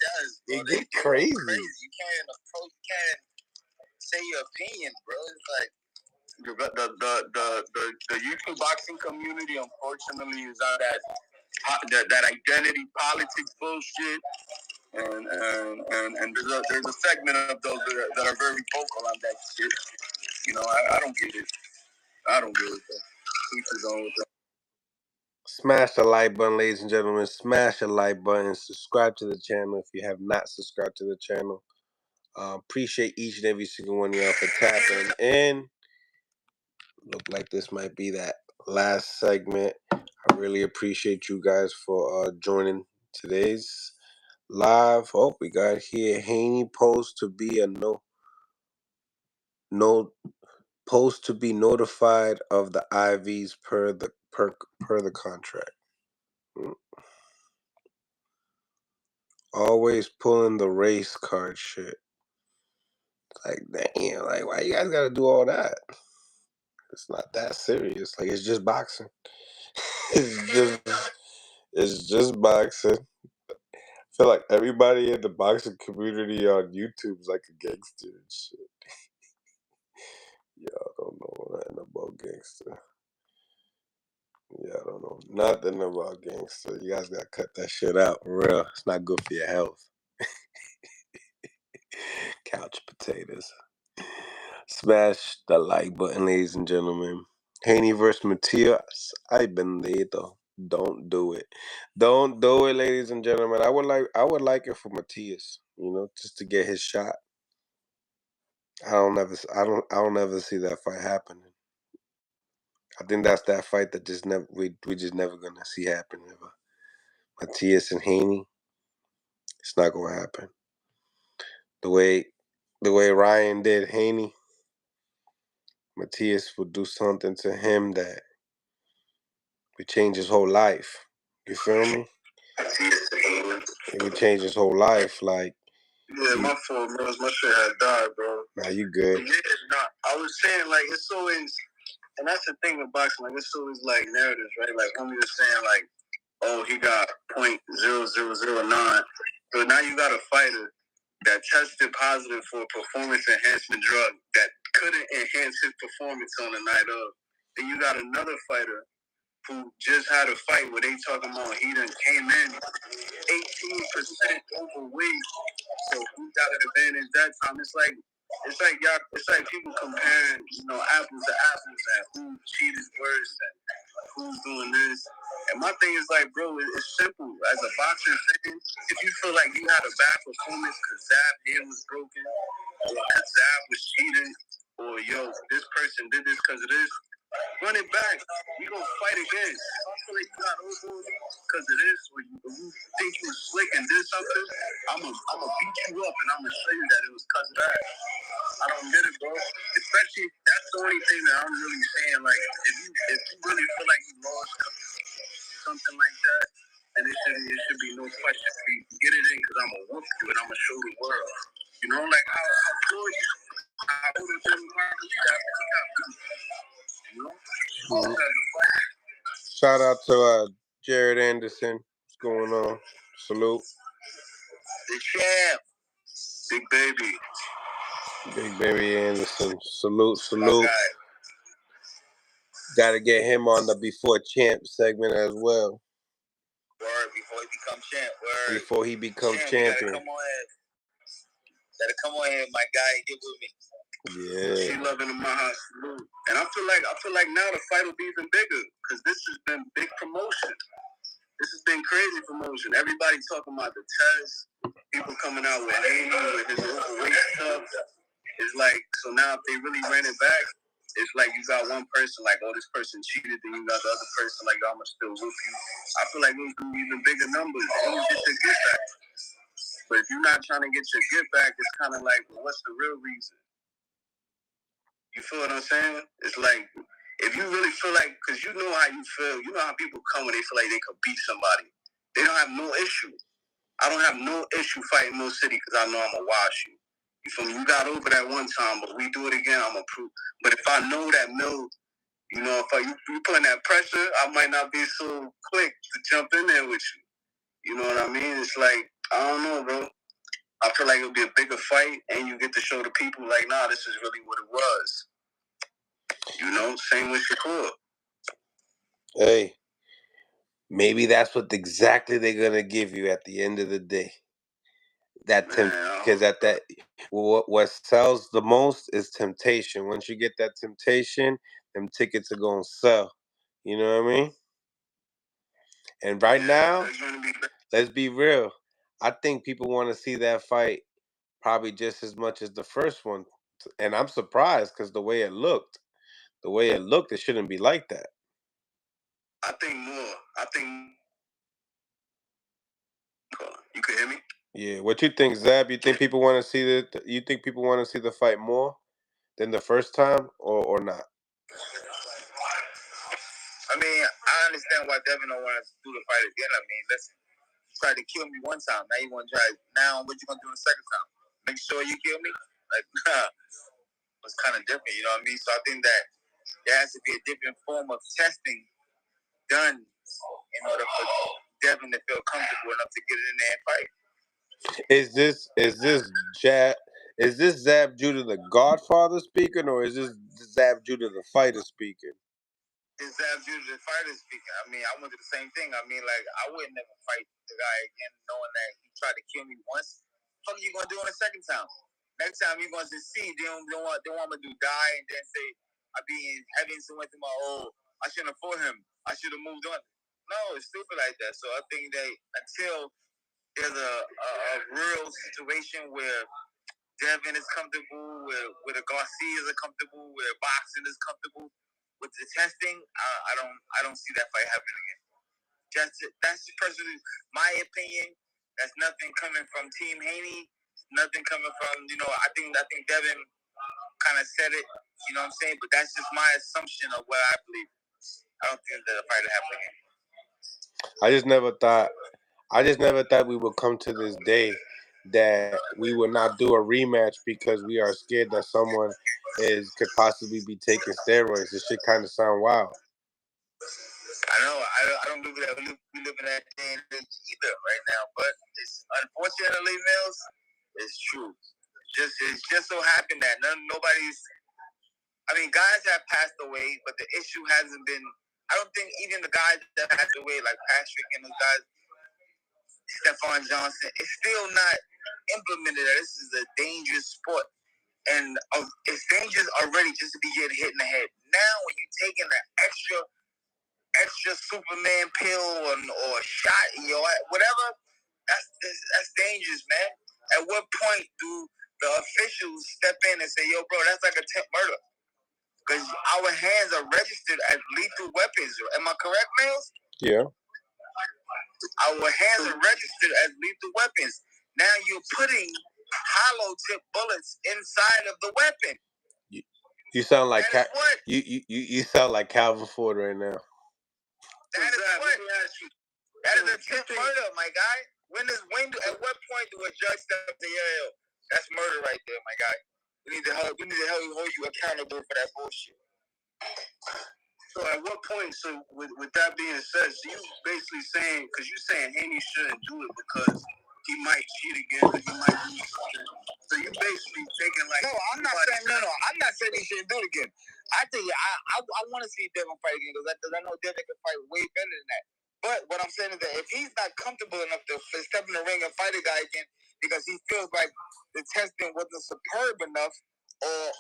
does, bro. It gets crazy. You can't say your opinion, bro. It's like the YouTube boxing community, unfortunately, is on that identity politics bullshit, and there's a segment of those that are very vocal on that shit. I don't get it. I don't give a fuck. Keep it going with that. Smash the like button, ladies and gentlemen. Smash the like button. Subscribe to the channel if you have not subscribed to the channel. Appreciate each and every single one of y'all for tapping in. Look like this might be that last segment. I really appreciate you guys for joining today's live. Oh, we got here Haney post to be a post to be notified of the IVs per the contract. Always pulling the race card shit. Like, damn, like, why you guys gotta do all that? It's not that serious. Like, it's just boxing. it's just boxing. I feel like everybody in the boxing community on YouTube is like a gangster and shit. Y'all don't know nothing about gangster. Yeah, I don't know nothing about gangster. You guys gotta cut that shit out, for real. It's not good for your health. Couch potatoes. Smash the like button, ladies and gentlemen. Haney versus Matias. I've been there though. Don't do it. Don't do it, ladies and gentlemen. I would like it for Matias, just to get his shot. I don't ever see that fight happening. I think that's that fight that we just never gonna see happen ever. Matias and Haney, it's not gonna happen. The way Ryan did Haney, Matias would do something to him that would change his whole life. You feel me? It would change his whole life. Like, yeah, my fault, bro. My shit had died, bro. Nah, you good. Yeah, I was saying, like, it's always, and that's the thing with boxing, like, it's always, like, narratives, right? Like, homie was saying, like, oh, he got .0009. So now you got a fighter that tested positive for a performance enhancement drug that couldn't enhance his performance on the night of. Then you got another fighter who just had a fight where they talking about he done came in 18% overweight, so who got an advantage that time? It's like people comparing, apples to apples and who cheated worse and who's doing this. And my thing is like, bro, it's simple. As a boxing fan, if you feel like you had a bad performance because Zab hand was broken, or because Zab was cheating, or this person did this because of this, run it back. We gonna fight again. If I feel like you got over because of this, or you think you was slick and did something, I'm gonna beat you up and I'm gonna show you that it was because of that. I don't get it, bro. Especially that's the only thing that I'm really saying. Like, if you really feel like you lost something like that, and it should be no question for you. Get it in because I'm gonna whoop you and I'm gonna show the world. Like how good you. I would have been Shout out to Jared Anderson. What's going on? Salute. The champ. Big baby. Big baby Anderson. Salute. Gotta get him on the Before Champ segment as well. Word, before he becomes champ. Word. Before he becomes champion. Gotta come on here, my guy, and get with me. Yeah. She loving my house. And I feel like now the fight will be even bigger because this has been big promotion. This has been crazy promotion. Everybody talking about the test. People coming out with Haney, with his overweight stuff. It's like, so now if they really ran it back, it's like you got one person like, oh, this person cheated, then you got the other person like, I'm gonna still whoop you. I feel like those do even bigger numbers. And you get your get back. But if you're not trying to get your get back, it's kind of like, well, what's the real reason? You feel what I'm saying? It's like, if you really feel like, because you know how you feel, you know how people come when they feel like they could beat somebody. They don't have no issue. I don't have no issue fighting Mill City because I know I'm going to wash you. You feel me? You got over that one time, but we do it again, I'm going to prove. But if I know that Mill, if you putting that pressure, I might not be so quick to jump in there with you. You know what I mean? It's like, I don't know, bro. I feel like it'll be a bigger fight, and you get to show the people, like, nah, this is really what it was. Same with Shakur. Hey, maybe that's what exactly they're gonna give you at the end of the day. Because what sells the most is temptation. Once you get that temptation, them tickets are gonna sell. You know what I mean? And right now, let's be real. I think people want to see that fight probably just as much as the first one, and I'm surprised because the way it looked, it shouldn't be like that. I think more. I think you could hear me. Yeah, what you think, Zab? You think people want to see the? You think people want to see the fight more than the first time, or not? I mean, I understand why Devin don't want us to do the fight again. I mean, listen, you tried to kill me one time. Now you want to try. Now what you gonna do the second time? Make sure you kill me? Like, nah, it's kind of different. You know what I mean? So I think that there has to be a different form of testing done in order for Devin to feel comfortable enough to get in there and fight. Is this Zab Judah the Godfather speaking, or is this Zab Judah the fighter speaking? It's Zab Judah the fighter speaking. I mean, I went through the same thing. I mean, like, I would never fight the guy again, knowing that he tried to kill me once. What are you gonna do on the second time? Next time you're gonna succeed. They want me to die and then say I be in heavy and went to my I shouldn't have fought him. I should have moved on. No, it's stupid like that. So I think that until there's a real situation where Devin is comfortable, where the Garcias are comfortable, where boxing is comfortable with the testing, I don't see that fight happening again. That's personally my opinion. That's nothing coming from Team Haney. Nothing coming from I think Devin kind of said it. You know what I'm saying? But that's just my assumption of what I believe. I don't think that the fight will happen again. I just never thought we would come to this day that we would not do a rematch because we are scared that someone could possibly be taking steroids. This shit kind of sound wild. I know. I don't live that. We live in that day and age either right now. But it's unfortunately, Mills, it's true. It's just so happened that nobody's. I mean, guys have passed away, but the issue hasn't been. I don't think even the guys that passed away, like Patrick and those guys, Stephon Johnson, it's still not implemented that this is a dangerous sport. And it's dangerous already just to be getting hit in the head. Now, when you're taking an extra Superman pill or shot in your whatever, that's dangerous, man. At what point do the officials step in and say, "Yo, bro, that's like attempt murder"? Because our hands are registered as lethal weapons. Am I correct, Mills? Yeah. Our hands are registered as lethal weapons. Now you're putting hollow tip bullets inside of the weapon. You sound like you sound like Calvin Ford right now. That is what. That is attempt murder, my guy. At what point do a judge step up and say, "Yo, that's murder right there, my guy. We need to hold you accountable for that bullshit." So at what point? So with that being said, so you basically saying, because you saying Haney shouldn't do it because he might cheat again, or he might do something. So you basically thinking like, no, I'm not saying he shouldn't do it again. I think I want to see Devin fight again because I know Devin can fight way better than that. But what I'm saying is that if he's not comfortable enough to step in the ring and fight a guy again because he feels like the testing wasn't superb enough or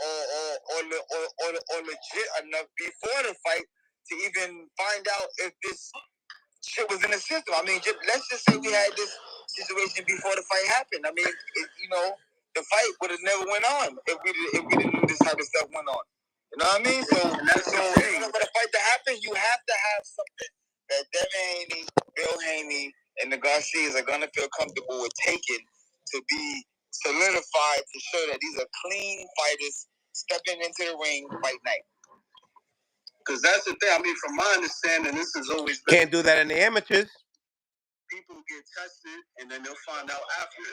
legit enough before the fight to even find out if this shit was in the system. I mean, let's just say we had this situation before the fight happened. I mean, the fight would have never went on if we didn't know this type of stuff went on. You know what I mean? So in order for the fight to happen, you have to have something that Devin Haney, Bill Haney, and the Garcias are gonna feel comfortable with taking to be solidified to show that these are clean fighters stepping into the ring fight night. Because that's the thing. I mean, from my understanding, this is always been. Can't do that in the amateurs. People get tested and then they'll find out after.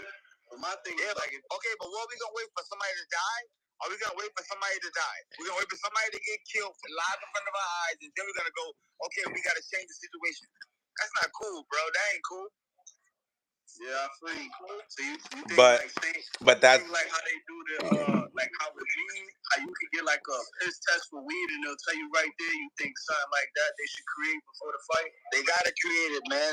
But my thing is like, okay, but what are we gonna wait for somebody to die? Are we gonna wait for somebody to die? We're gonna wait for somebody to get killed live in front of our eyes, and then we're gonna go, okay, we gotta change the situation. That's not cool, bro. That ain't cool. Yeah, I feel you. So you think but that's like how they do the like how with weed, how you can get like a piss test for weed and they'll tell you right there. You think something like that they should create before the fight? They gotta create it, man.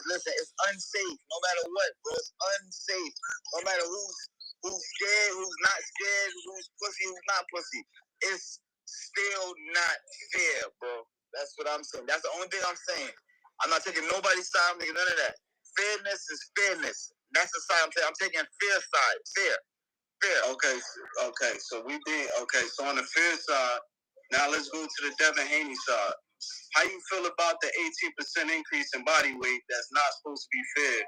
Listen, it's unsafe no matter what, bro. It's unsafe no matter who's scared, who's not scared, who's pussy, who's not pussy. It's still not fair, bro. That's what I'm saying. That's the only thing I'm saying. I'm not taking nobody's side, nigga, none of that. Fairness is fairness. That's the side I'm taking. I'm taking fair side. Fair. Okay. So we did. Okay. So on the fair side, now let's go to the Devin Haney side. How you feel about the 18% increase in body weight that's not supposed to be fair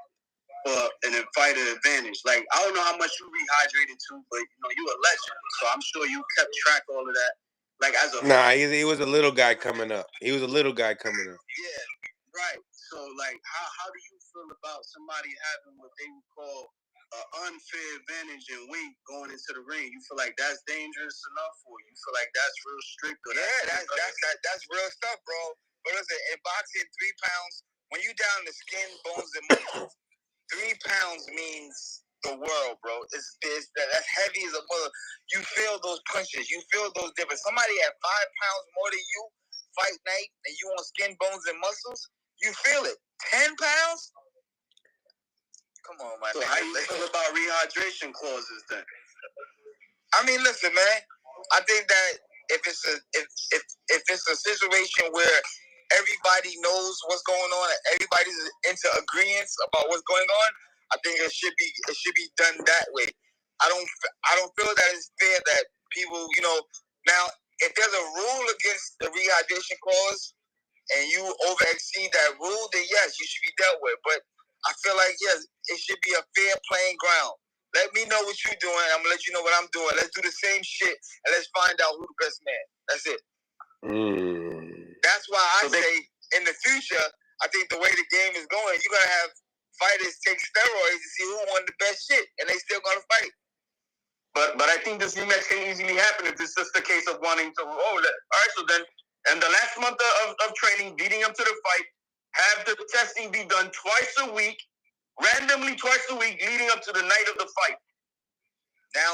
for an fighter advantage? Like, I don't know how much you rehydrated to, but you a legend, so I'm sure you kept track of all of that. Like as a he was a little guy coming up. He was a little guy coming up. Yeah, right. So like, how do you feel about somebody having what they would call an unfair advantage in weight going into the ring? You feel like that's dangerous enough, or you feel like that's real strict? Or that's real stuff, bro. But listen, in boxing, 3 pounds, when you down to skin, bones, and muscles, 3 pounds means the world, bro. That's heavy as a mother. You feel those punches. You feel those different. Somebody at 5 pounds more than you, fight night, and you on skin, bones, and muscles, you feel it. 10 pounds? Come on, man. So how you feel about rehydration clauses then? I mean, listen, man. I think that if it's a situation where everybody knows what's going on, everybody's into agreement about what's going on, I think it should be done that way. I don't feel that it's fair that people, now if there's a rule against the rehydration clause and you over exceed that rule, then yes, you should be dealt with. But I feel like yes, it should be a fair playing ground. Let me know what you're doing. I'm gonna let you know what I'm doing. Let's do the same shit and let's find out who the best man. That's it. That's why I say in the future, I think the way the game is going, you're gonna have fighters take steroids to see who won the best shit, and they still gonna fight. But I think this rematch can easily happen if it's just a case of wanting to. All right, so then, in the last month of training leading up to the fight, have the testing be done twice a week, randomly twice a week, leading up to the night of the fight.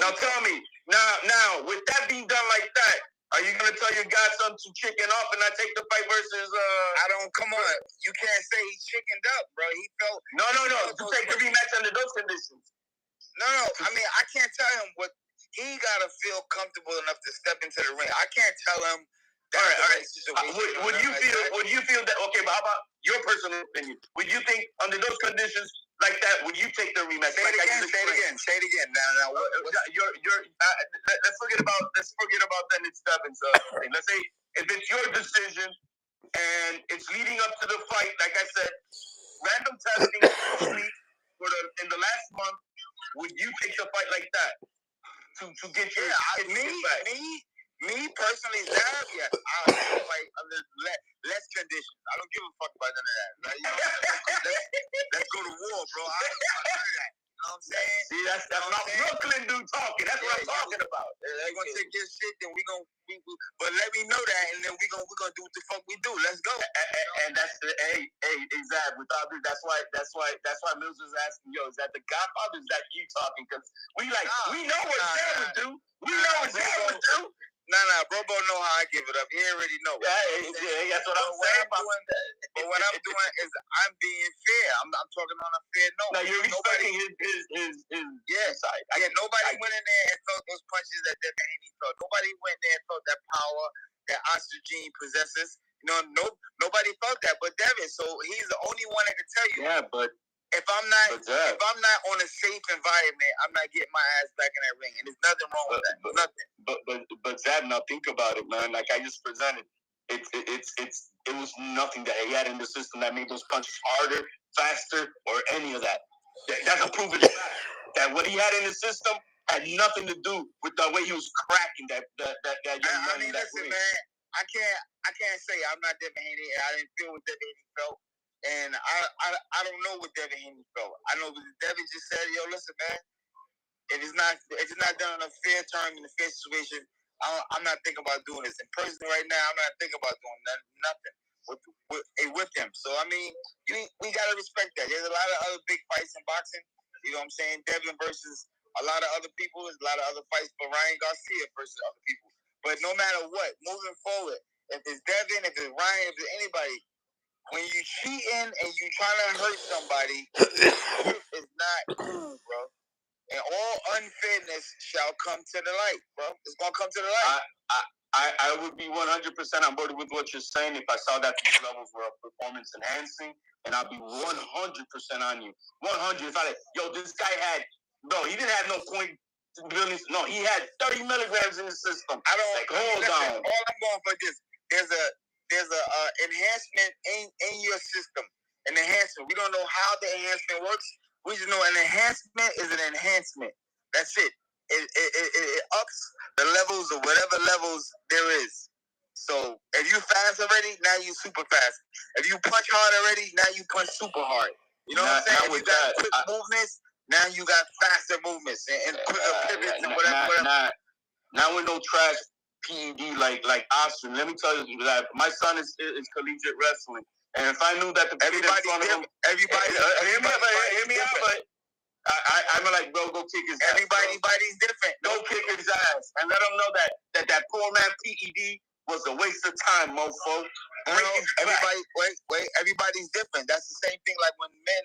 Now tell me, now with that being done like that, are you gonna tell your godson to chicken off and not take the fight versus? Come on. You can't say he chickened up, bro. He felt no. To take the rematch under those conditions. No. I mean, I can't tell him what he gotta feel comfortable enough to step into the ring. I can't tell him. All right. Would you feel that? Okay, but how about your personal opinion? Would you think under those conditions like that, would you take the rematch? Say it again. Now. Let's forget about then it's Devon's thing. Let's say if it's your decision and it's leading up to the fight, like I said, random testing in the last month. Would you take a fight like that to get your me personally, Zab, yes, I'll fight under less conditions. I don't give a fuck about none of that. Like, let's go to war, bro. I don't want none of that. You know what I'm saying? See, that's not Brooklyn dude talking. That's what I'm talking about. They're gonna take your shit, then we but let me know that, and then we gonna do what the fuck we do. Let's go. And that's the exactly. That's why Mills was asking, yo, is that the Godfather? Is that you talking? Because we know what Zab would do. We know what Zab would do. Nah, bro know how I give it up. He already know. Yeah, that's what I'm saying. But what I'm doing is I'm being fair. I'm talking on a fair note. Now you're respecting his side. Nobody went in there and felt those punches that Devin Haney felt. Nobody went in there and felt that power that oxygen possesses. Nobody felt that but Devin. So he's the only one that can tell you. Yeah, but if I'm not on a safe environment, I'm not getting my ass back in that ring, and there's nothing wrong with that. Nothing. But Zab, now think about it, man. Like I just presented, it was nothing that he had in the system that made those punches harder, faster, or any of that. That's a proven fact. That what he had in the system had nothing to do with the way he was cracking that young man in that ring. Man, I can't say I'm not Devin Haney. I didn't feel what Devin Haney felt. And I don't know what Devin Haney felt. I know Devin just said, yo, listen, man, if it's not done on a fair term in a fair situation, I'm not thinking about doing this. And personally right now, I'm not thinking about doing nothing with him. So, I mean, we got to respect that. There's a lot of other big fights in boxing. You know what I'm saying? Devin versus a lot of other people. There's a lot of other fights for Ryan Garcia versus other people. But no matter what, moving forward, if it's Devin, if it's Ryan, if it's anybody, when you cheating and you trying to hurt somebody, it's not cool, bro. And all unfairness shall come to the light, bro. It's gonna come to the light. I would be 100% on board with what you're saying if I saw that these levels were performance enhancing, and I'd be 100% on you. 100. If I like, yo, this guy had, no, he didn't have no point. No, he had 30 milligrams in the system. I don't like, hold on. All I'm going for this. There's a enhancement in your system. An enhancement. We don't know how the enhancement works. We just know an enhancement is an enhancement. That's it. It ups the levels of whatever levels there is. So if you fast already, now you super fast. If you punch hard already, now you punch super hard. You know what I'm saying? If you got quick movements, now you got faster movements and quicker pivots and whatever. Now with no trash PED like Austin. Let me tell you that my son is collegiate wrestling, and if I knew that the everybody hear me out, but I'm like, bro, go kick his ass. Everybody's different. Go kick his ass and let him know that poor man PED was a waste of time, mofo. Everybody's different. That's the same thing like when men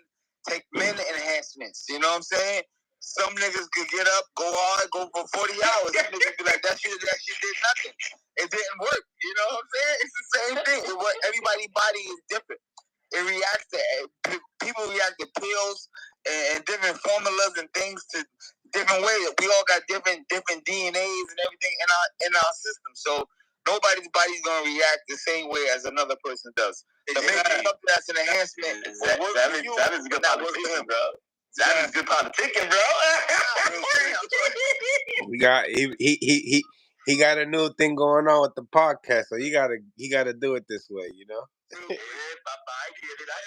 take men enhancements. You know what I'm saying? Some niggas could get up, go hard, go for 40 hours. Some niggas be like, that shit did nothing. It didn't work. You know what I'm saying? It's the same thing. Everybody's body is different. It reacts to people react to pills and different formulas and things to different ways. We all got different DNAs and everything in our system. So nobody's body's gonna react the same way as another person does. So maybe something that's an enhancement. That is good politicking, bro. That is good politicking, bro. We got he got a new thing going on with the podcast, so he gotta do it this way, you know. Yeah, Papa, I get it. I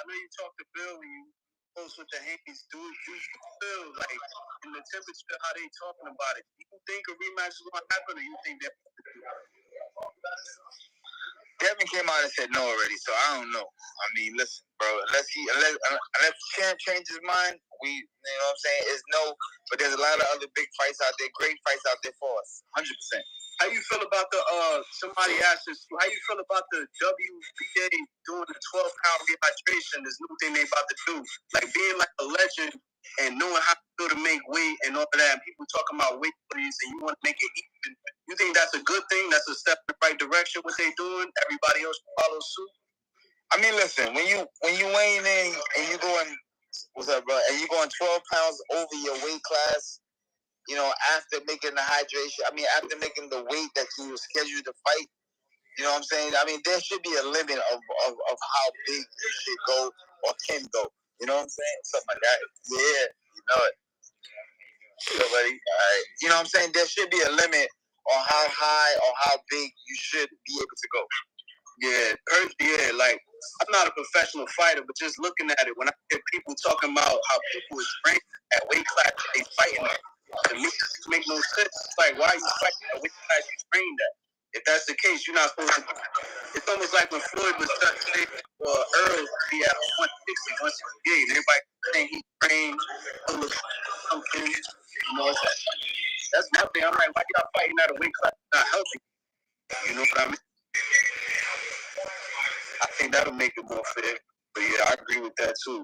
know you talked to Bill when you post with the hands. Do you feel like in the temperature how they talking about it? Do you think a rematch is gonna happen, or you think that? Devin came out and said no already, so I don't know. I mean, listen, bro. Unless Champ changes his mind, you know what I'm saying? It's no. But there's a lot of other big fights out there, great fights out there for us, 100%. How you feel about the somebody asked us, how you feel about the WBA doing the 12-pound rehydration, this new thing they about to do? Like being like a legend and knowing how to make weight and all of that. And people talking about weight please and you want to make it even. You think that's a good thing? That's a step in the right direction, what they doing? Everybody else follow suit? I mean, listen, when you weighing in and you going, what's up, bro? And you going 12 pounds over your weight class, you know, after making the hydration, after making the weight that you were scheduled to fight, you know what I'm saying? I mean, there should be a limit of how big you should go or can go. You know what I'm saying? Something like that. Yeah, you know it. Somebody, all right. You know what I'm saying? There should be a limit on how high or how big you should be able to go. Yeah, like, I'm not a professional fighter, but just looking at it, when I hear people talking about how people is trained at weight class they fighting at, to me, it make no sense. It's like, why are you fighting at weight class you trained at? If that's the case, you're not supposed to. It's almost like when Floyd was saying, Earl be at 160, 168, and everybody saying he trained something, you know, that's my thing. I'm like, why y'all fighting at a weight class not healthy? You know what I mean? I think that'll make it more fair. But yeah, I agree with that too.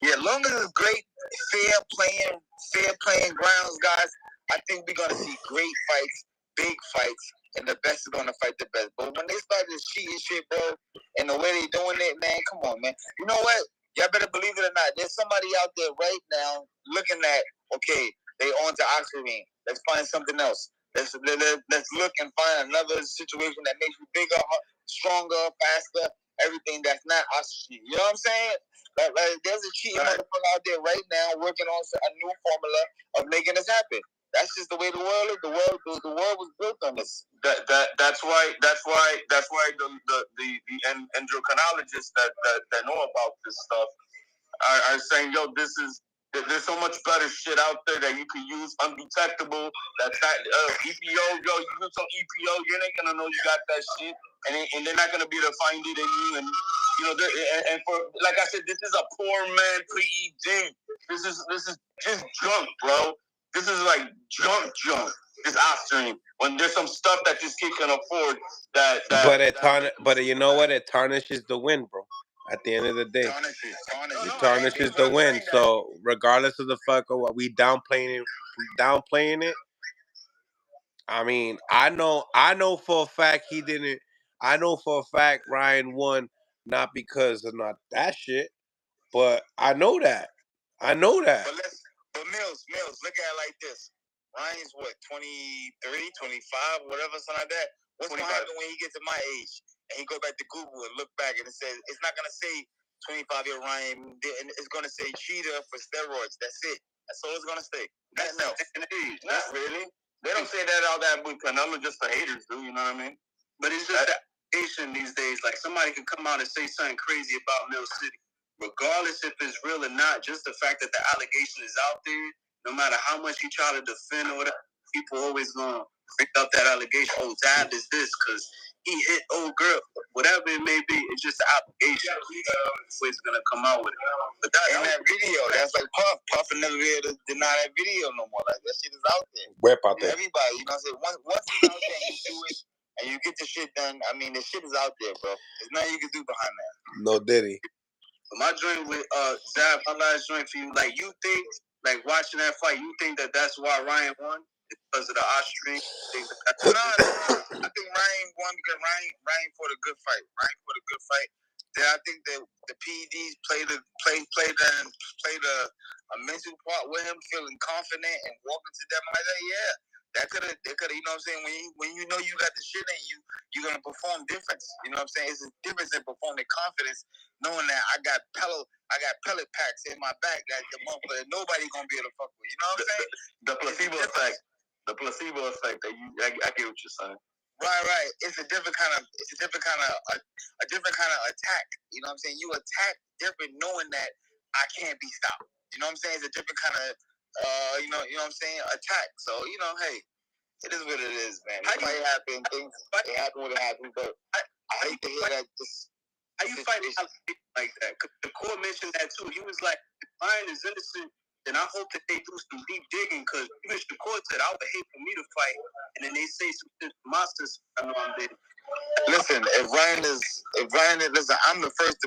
Yeah, long as it's great, fair playing grounds, guys, I think we're gonna see great fights, big fights, and the best is gonna fight the best. But when they start this cheating shit, bro, and the way they doing it, man, come on, man. You know what? Y'all better believe it or not. There's somebody out there right now looking at, okay, they on to oxygen. Let's find something else. Let's look and find another situation that makes you bigger, stronger, faster, everything that's not oxygen. You know what I'm saying? Like there's a cheating motherfucker out there right now working on a new formula of making this happen. That's just the way the world is. The world was built on this. That's why the endocrinologists that know about this stuff are saying, yo, there's so much better shit out there that you can use undetectable. That's not EPO. Yo, you use some EPO, you're not gonna know you got that shit, and they're not gonna be able to find it in you. And you know, and for like I said, this is a poor man pre-ED. This is just junk, bro. This is like junk. This Oxygen. When there's some stuff that this kid can afford, but you know what? It tarnishes the win, bro. At the end of the day, it tarnishes the win. So regardless of the fuck of what we downplaying it, I mean, I know for a fact he didn't. I know for a fact Ryan won not because of not that shit, but I know that. But Mills, look at it like this. Ryan's what, 23, 25, whatever, something like that. What's going to happen when he gets to my age and he go back to Google and look back and it says it's not going to say 25-year Ryan, and it's going to say cheater for steroids. That's it. That's all it's going to say. Nothing else. Not really. They don't say that all that with Canelo just for haters, do you know what I mean? But it's just that these days, like somebody could come out and say something crazy about Mill City. Regardless if it's real or not, just the fact that the allegation is out there, no matter how much you try to defend or whatever, people always gonna bring up that allegation. Oh, Zab is this because he hit old girl, whatever it may be. It's just an allegation. Always gonna come out with it. But that video, that's like Puff. Puff will never be able to deny that video no more. Like that shit is out there. Whip out there. Everybody, you know what I'm saying? Once it's out there and you do it and you get the shit done, I mean, the shit is out there, bro. There's nothing you can do behind that. No diddy. My joint with Zab, my last joint for you, like you think, like watching that fight, you think that that's why Ryan won? Because of the Austrian? No. I think Ryan won because Ryan fought a good fight. Then I think that the PEDs played a mental part with him, feeling confident and walking to them like that. Yeah, that could have. You know what I'm saying? When you know you got the shit in you, you're gonna perform different. You know what I'm saying? It's a difference in performing confidence, knowing that I got pellet packs in my back that the motherfucker nobody gonna be able to fuck with. You know what I'm saying? The placebo effect. The placebo effect. I get what you're saying. Right. It's a different kind of attack. You know what I'm saying? You attack different knowing that I can't be stopped. You know what I'm saying? It's a different kind of you know what I'm saying, attack. So, you know, hey, it is what it is, man. It might happen, things it happen when it happens, but I hate to hear that how you fight like that? Cause the court mentioned that too. He was like, if Ryan is innocent, then I hope that they do some deep digging, because the court said I would hate for me to fight, and then they say some shit to my sister. I know I'm dead. Listen, if Ryan is, listen, I'm the first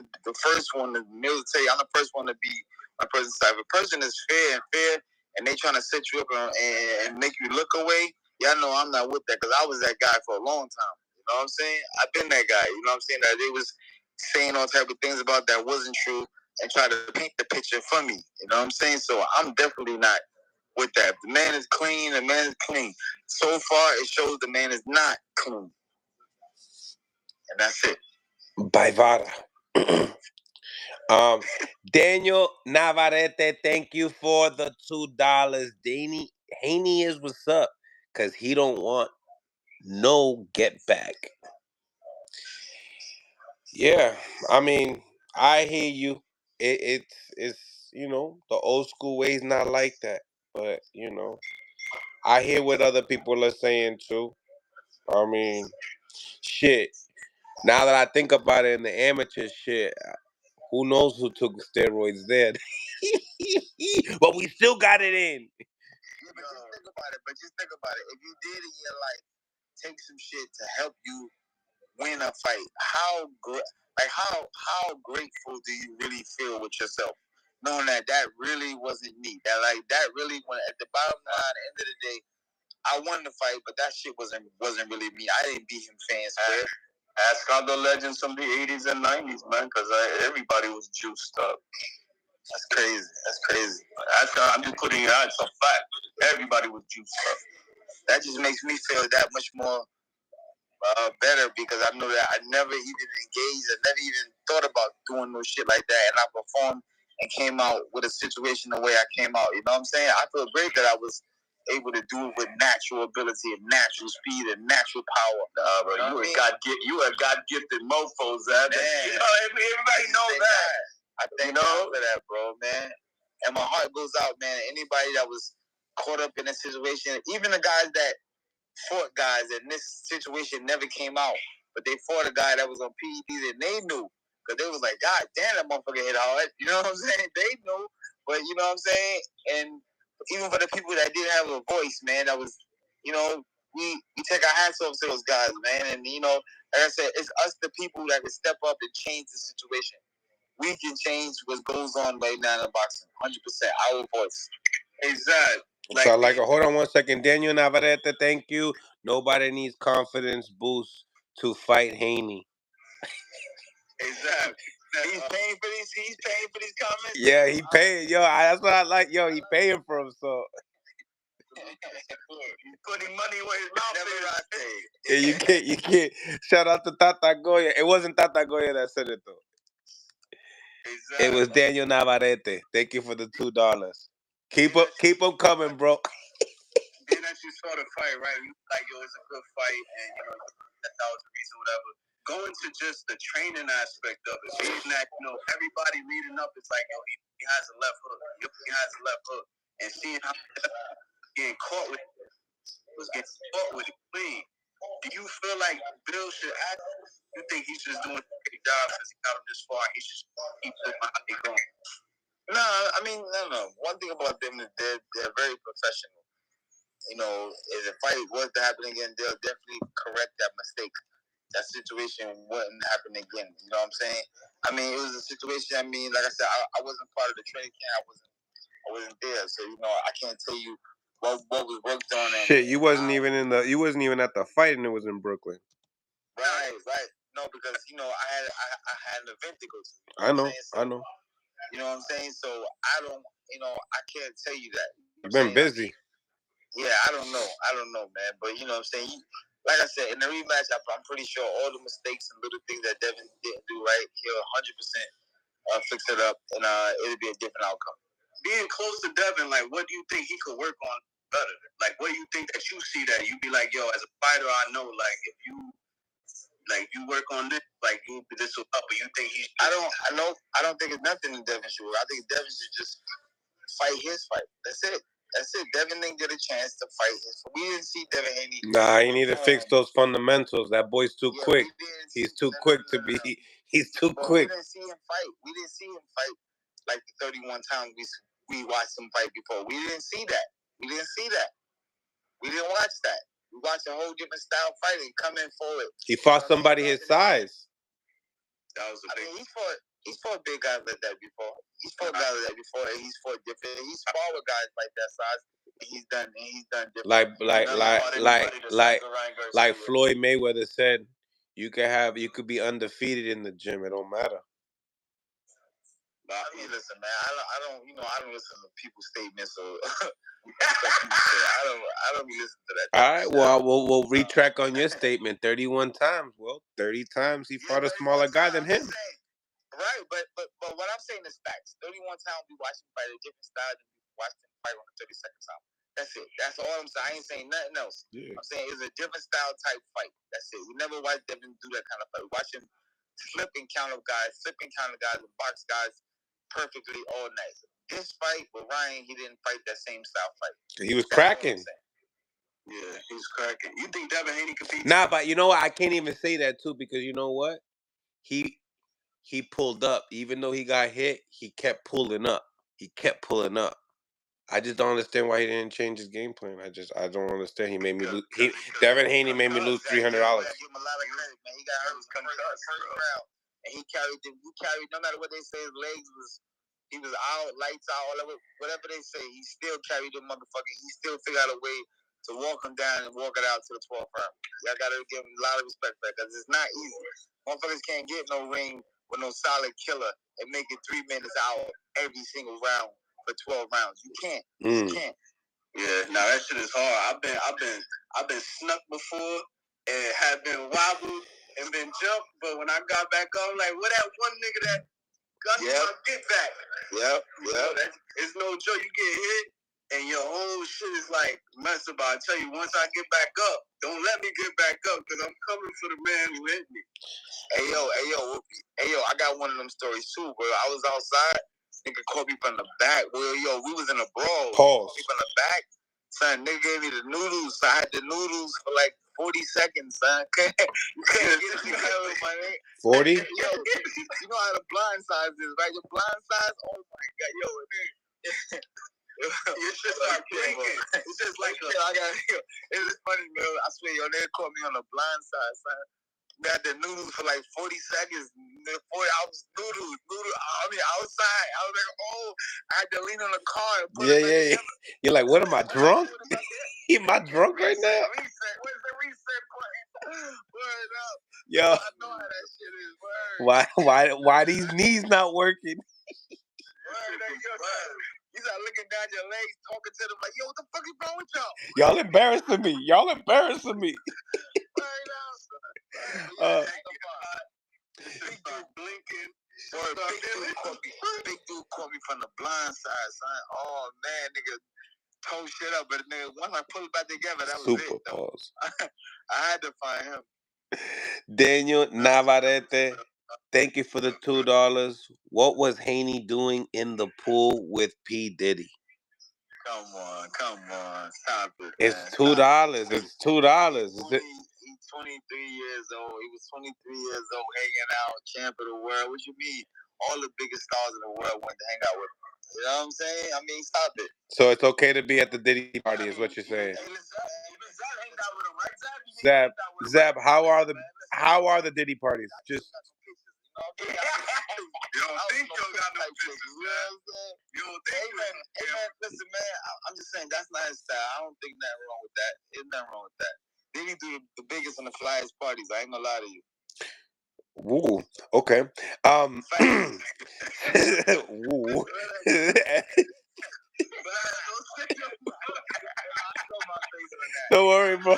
one to military. I'm the first one to be on the person's side. If a person is fair, and they trying to set you up and make you look away, y'all know I'm not with that, because I was that guy for a long time. You know what I'm saying? I've been that guy. You know what I'm saying? That they was saying all type of things about that wasn't true and try to paint the picture for me. You know what I'm saying? So I'm definitely not with that. If the man is clean, the man is clean. So far, it shows the man is not clean. And that's it. By Vada. Daniel Navarrete, thank you for the $2. Haney is what's up, because he don't want no get back. Yeah, I mean, I hear you. It's you know, the old school way is not like that. But, you know, I hear what other people are saying too. I mean, shit. Now that I think about it in the amateur shit, who knows who took steroids there? But we still got it in. Yeah, but just think about it. If you did in your life take some shit to help you win a fight, how grateful do you really feel with yourself, knowing that really wasn't me? That really, when at the bottom line, at the end of the day, I won the fight, but that shit wasn't really me. I didn't beat him fair and square. Ask all the legends from the 80s and 90s, man, because everybody was juiced up. That's crazy. I'm just putting it out. It's a fact. Everybody was juiced up. That just makes me feel that much more better, because I know that I never even engaged. I never even thought about doing no shit like that, and I performed and came out with a situation the way I came out. You know what I'm saying? I feel great that I was able to do it with natural ability and natural speed and natural power. Bro, you a God-gifted mofo, Zab. You know, everybody knows that. I thank God for that, bro, man. And my heart goes out, man. Anybody that was caught up in a situation, even the guys that fought guys and this situation never came out, but they fought a guy that was on PEDs and they knew, because they was like, God damn, that motherfucker hit hard. You know what I'm saying? They knew, but you know what I'm saying? And even for the people that didn't have a voice, man, that was, you know, we take our hats off to those guys, man. And, you know, like I said, it's us, the people, that can step up and change the situation. We can change what goes on right now in boxing, 100%. Our voice. Hey, Zad. So like, hold on 1 second. Daniel Navarrete, thank you. Nobody needs confidence boost to fight Haney. Exactly. He's paying for these. He's paying for these comments. Yeah, he paying. Yo, that's what I like. Yo, he paying for him. So he's putting money where his mouth is. Yeah, you can't. Shout out to Tata Goya. It wasn't Tata Goya that said it though. Exactly. It was Daniel Navarrete. Thank you for the $2. Keep them coming, bro. Then that you saw the fight, right? You like, yo, it's a good fight, and that was the reason, whatever. Going to just the training aspect of it, being that everybody reading up is like, yo, he has a left hook. He has a left hook, and seeing how getting caught with it clean. Do you feel like Bill should act? You think he's just doing a great job because he got him this far? He should keep doing how they going. No, I mean, no. One thing about them is they're very professional. If the fight was to happen again, they'll definitely correct that mistake. That situation wouldn't happen again. You know what I'm saying? I mean, it was a situation. I mean, like I said, I wasn't part of the training camp. I wasn't there, so I can't tell you what was worked on. Shit, you wasn't even at the fight, and it was in Brooklyn. Right. No, because I had an event to go to. I know. You know what I'm saying? So I don't. I can't tell you that. I've been busy. Yeah, I don't know, man. But you know what I'm saying? Like I said, in the rematch, I'm pretty sure all the mistakes and little things that Devin didn't do right, he'll 100% fix it up, and it'll be a different outcome. Being close to Devin, like, what do you think he could work on better? Like, what do you think that you see that you be like, yo, as a fighter, I know, like, if you work on this, like, this will help. But you think he's? I don't think it's nothing in Devin should. I think Devin should just fight his fight. That's it. Devin didn't get a chance to fight his. We didn't see Devin Haney. Nah, he need to fix those fundamentals. That boy's too quick. He's too quick to be. He's too quick. We didn't see him fight like the 31 times we watched him fight before. We didn't see that. We didn't watch that. We watched a whole different style fighting coming forward. He fought somebody his size. That was he's fought big guys like that before. He's fought guys like that before, and he's fought different. He's fought with guys like that size. And he's done different. Like Floyd Mayweather said, you could be undefeated in the gym. It don't matter. I mean, listen, man. I don't listen to people's statements or I don't be listening to that. All right. Well, we'll retrack on your statement. 31 times. Well, 30 times he fought a smaller guy than him. Right, but what I'm saying is facts. 31 times we watched him fight a different style than we watched him fight on the 32nd time. That's it. That's all I'm saying. I ain't saying nothing else. Yeah. I'm saying it's a different style type fight. That's it. We never watched Devin do that kind of fight. We watched him flip and counter guys, and box guys perfectly all night. This fight with Ryan, he didn't fight that same style fight. He was cracking. Yeah, he's cracking. You think Devin Haney competes? Nah, but you know what? I can't even say that too, because you know what? He pulled up. Even though he got hit, he kept pulling up. I just don't understand why he didn't change his game plan. I don't understand. He made me lose. Devin Haney made me lose $300. Give him a lot of credit, man. He got hurt first round, and he carried. No matter what they say, his legs was. He was out, lights out, whatever they say. He still carried the motherfucker. He still figured out a way to walk him down and walk it out to the 12th round. Y'all gotta give him a lot of respect for that, because it's not easy. Motherfuckers can't get no ring with no solid killer and make it 3 minutes out every single round for 12 rounds. You can't. You can't. Yeah, no, that shit is hard. I've been snuck before and have been wobbled and been jumped, but when I got back up, I'm like, what that one nigga that got get back? Yep. It's no joke. You get hit and your whole shit is like messed up. I tell you, once I get back up, don't let me get back up, because I'm coming for the man who hit me. Hey yo, I got one of them stories too, bro. I was outside, nigga caught me from the back. Well, yo, we was in a brawl. Pause. Caught me from the back. Son, nigga gave me the noodles, so I had the noodles for like 40 seconds, son. You couldn't get it together, my nigga. 40? Yo, you know how the blind size is, right? Your blind size, oh my God, yo, nigga. Your shit start blinking. It's just like it's funny, man. I swear, yo, nigga caught me on the blind side, son. We had the noodles for like 40 seconds. 40 hours noodles. I mean, outside. I was like, oh, I had to lean on the car and put it back together. You're like, what am I drunk? Am I drunk right now? Reset. Where's the reset button? Word up. Yo, I know how that shit is. Word. why these knees not working? You start looking down your legs, talking to them like, yo, what the fuck is wrong with y'all? Y'all embarrassing me. Y'all embarrassing me. Big dude blinking. Big dude caught me from the blind side, son. Oh man, nigga tore shit up, but nigga, once I pulled it back together, that was Super it. pause. I had to find him. Daniel Navarrete, thank you for the $2. What was Haney doing in the pool with P. Diddy? Come on, stop it. It's man. $2. It's $2. He's 23 years old. He was 23 years old, hanging out, champ of the world. What you mean? All the biggest stars in the world went to hang out with him. You know what I'm saying? I mean, stop it. So it's okay to be at the Diddy party, is what you're saying. Zab, how are the Diddy parties? Just You don't think you got no pictures, man. You don't think hey, man, listen, man, I'm just saying that's not his style. I don't think nothing wrong with that. There's nothing wrong with that. Diddy do the biggest and the flyest parties. I ain't gonna lie to you. woo, okay. Woo. Don't worry, bro.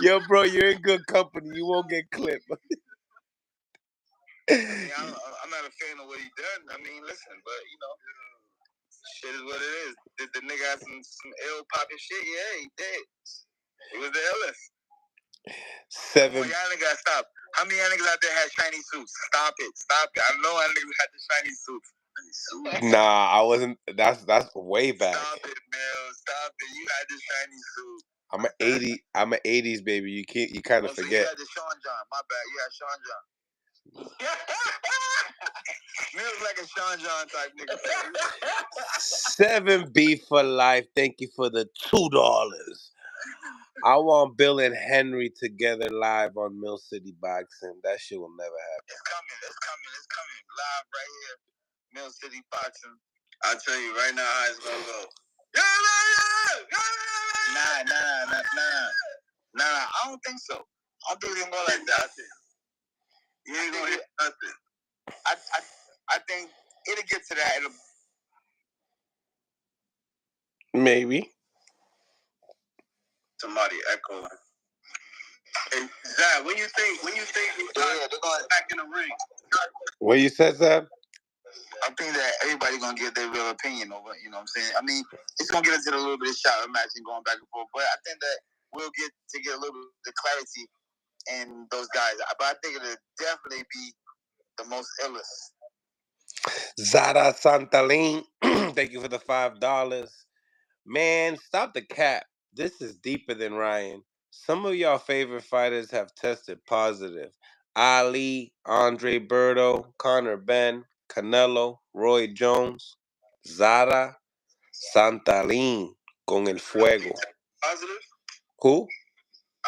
Yo, bro, you're in good company. You won't get clipped. I mean, I'm not a fan of what he done. I mean, listen, but you know, shit is what it is. Did the nigga have some ill popping shit? Yeah, he did. He was the illest. 7. Y'all niggas gotta stop. How many y'all niggas out there had shiny suits? Stop it. I know y'all niggas had the shiny suits. Nah, I wasn't. That's way back. Stop it, Mel. Stop it. You had the shiny suit. I'm an 80s baby. You kind of forget. You had the Sean John. My bad. You had Sean John. You look like a Sean John type nigga. 7B for life. Thank you for the $2. I want Bill and Henry together live on Mill City Boxing. That shit will never happen. It's coming. Live right here. Mill City Boxing. I'll tell you right now how it's gonna go. Nah. I don't think so. I don't think it's gonna go like that. You ain't gonna hit nothing. I think it'll get to that. Maybe. Somebody echo. Hey, Zach, when you think they're going back in the ring? What you said, Zab? I think that everybody's gonna give their real opinion over. You know what I'm saying? I mean, it's gonna get into a little bit of shout match and going back and forth, but I think that we'll get a little bit of clarity in those guys. But I think it'll definitely be the most illest. Zara Santalin, thank you for the $5. Man, stop the cap. This is deeper than Ryan. Some of y'all favorite fighters have tested positive. Ali, Andre Berto, Conor Ben, Canelo, Roy Jones, Zara Santalin con el fuego. Positive? Who?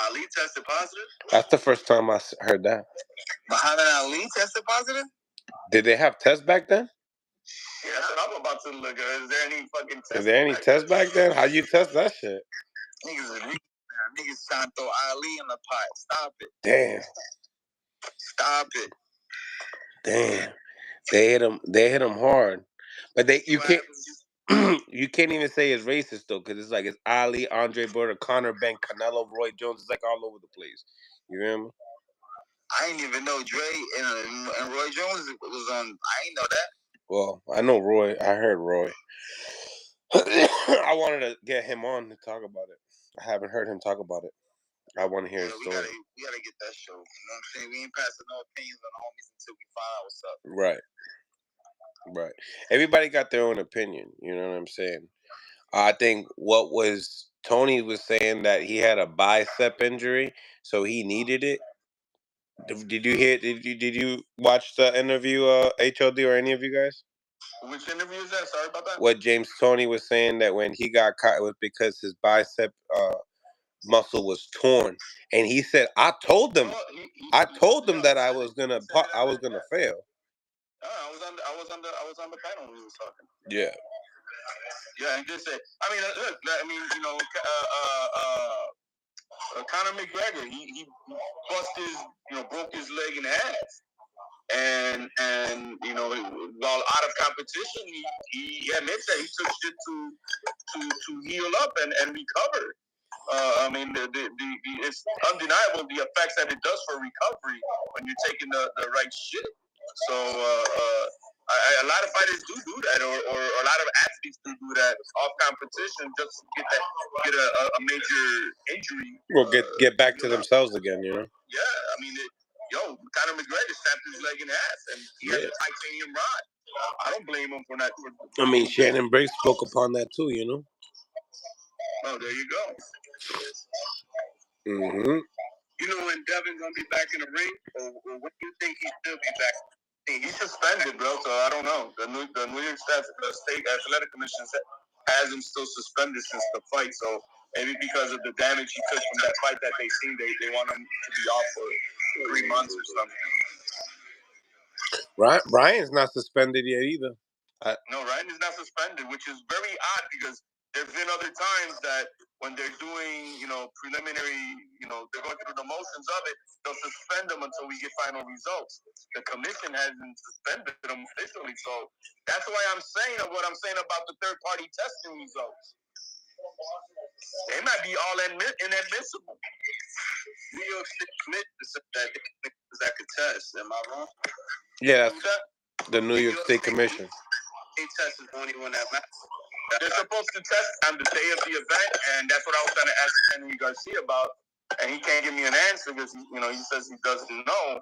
Ali tested positive? That's the first time I heard that. Muhammad Ali tested positive? Did they have tests back then? Yeah, that's what I'm about to look at. Is there any fucking tests? Is there any tests back then? How you test that shit? Niggas trying to throw Ali in the pot. Stop it. Damn. Stop it. Damn. They hit him hard. But you can't even say it's racist though, because it's like it's Ali, Andre Berto, Conor Ben, Canelo, Roy Jones. It's like all over the place. You hear me? I didn't even know Dre and Roy Jones was on. I didn't know that. Well, I know Roy. I heard Roy. I wanted to get him on to talk about it. I haven't heard him talk about it. I want to hear his story. We gotta get that show. You know what I'm saying? We ain't passing no opinions on the homies until we find out what's up. Right. Everybody got their own opinion. You know what I'm saying? I think Tony was saying that he had a bicep injury, so he needed it. Did you hear? Did you watch the interview, HOD, or any of you guys? Which interview is that? Sorry about that. What James Tony was saying, that when he got caught, it was because his bicep muscle was torn, and he said, "I told them, that I was gonna fail." I was on the panel when he was talking. Yeah. Yeah, he just said. I mean, look. I mean, Conor McGregor, he broke his leg in half, and while out of competition, he admits that he took shit to heal up and recover. I mean, it's undeniable the effects that it does for recovery when you're taking the right shit. So a lot of fighters do that, or a lot of athletes do that off competition just to get a major injury. Or get back to themselves again, you know? Yeah, I mean, Conor McGregor snapped his leg in half, and he had a titanium rod. I don't blame him for that. I mean, Shannon Briggs spoke upon that too, you know? Oh, there you go. Mm-hmm. You know when Devin's gonna be back in the ring, or when do you think he should be back? He's suspended, bro. So I don't know. The New York State Athletic Commission has him still suspended since the fight. So maybe because of the damage he took from that fight that they seen, they want him to be off for 3 months or something. Ryan's not suspended yet either. No, Ryan is not suspended, which is very odd because there's been other times that when they're doing, preliminary, they're going through the motions of it, they'll suspend them until we get final results. The commission hasn't suspended them officially, so that's why I'm saying what I'm saying about the third-party testing results. They might be all inadmissible. New York State commission that could test. Am I wrong? Yeah, that's the New York State Commission. They test is the only one that matters. They're supposed to test on the day of the event, and that's what I was trying to ask Henry Garcia about, and he can't give me an answer because he says he doesn't know.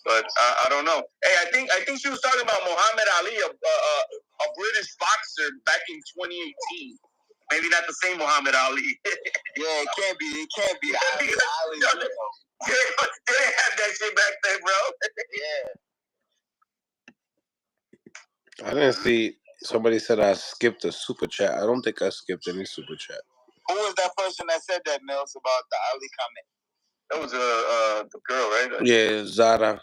But I don't know. Hey, I think she was talking about Muhammad Ali, a British boxer back in 2018. Maybe not the same Muhammad Ali. Yeah, it can't be. It can't be Ali. They didn't have that shit back then, bro. Yeah. I didn't see. Somebody said I skipped a super chat. I don't think I skipped any super chat. Who was that person that said that, Mills, about the Ali comment? That was the girl, right? Yeah, Zada.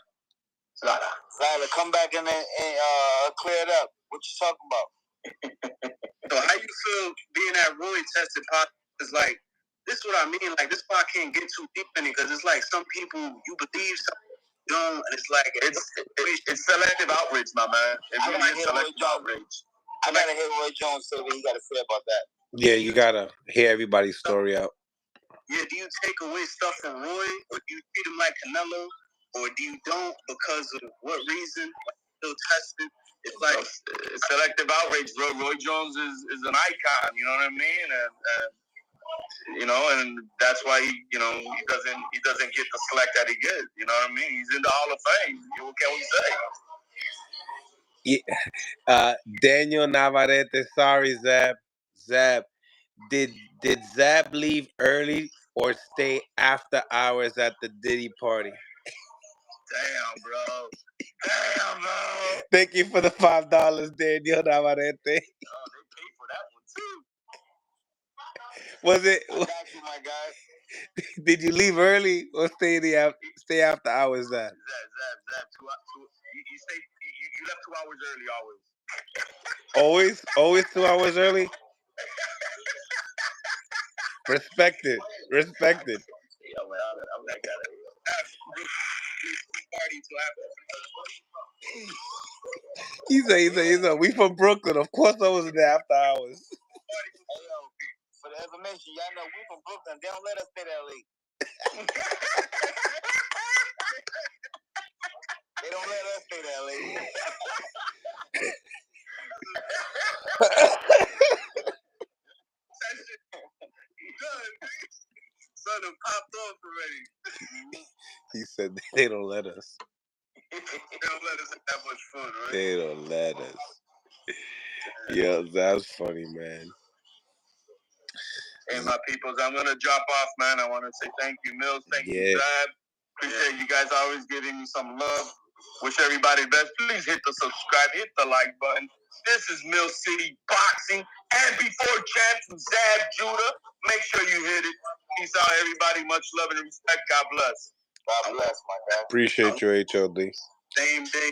Vada, come back and clear it up. What you talking about? So how you feel being at Roy tested positive? Is like, this is what I mean. Like, this part can't get too deep in it because it's like some people you believe, some you don't, and it's like it's selective outrage, my man. It's really selective outrage. I gotta hear Roy Jones say what he gotta say about that. Yeah, you gotta hear everybody's story out. Yeah, do you take away stuff from Roy, or do you treat him like Canelo, or do you don't because of what reason? Still tested. It's like selective outrage, bro. Roy Jones is an icon. You know what I mean? And that's why he doesn't get the select that he gets. You know what I mean? He's in the Hall of Fame. What can we say? Yeah. Daniel Navarrete, sorry, Zab. Zab, did Zab leave early or stay after hours at the Diddy party? Damn, bro. Damn, bro. Thank you for the $5, Daniel Navarrete. Oh, they paid for that one too. Was it? I got you, my guy. Did you leave early or stay after hours? Zab. You left 2 hours early, always. Always 2 hours early. Respected. Yeah, well, I'm that guy. He said, we from Brooklyn. Of course I was there after hours. For the information, y'all know we from Brooklyn. They don't let us stay that late. They don't let us stay that late. Son of popped off already. He said they don't let us. They don't let us have that much fun, right? They don't let us. Yeah, that's funny, man. Hey, my peoples, I'm gonna drop off, man. I want to say thank you, Mills. Thank you, Zab. Appreciate you guys always giving me some love. Wish everybody the best. Please hit the subscribe, hit the like button. This is Mill City Boxing. And before champs, Zab Judah. Make sure you hit it. Peace out, everybody. Much love and respect. God bless. God bless, my guy. Appreciate you, HOD. Same day.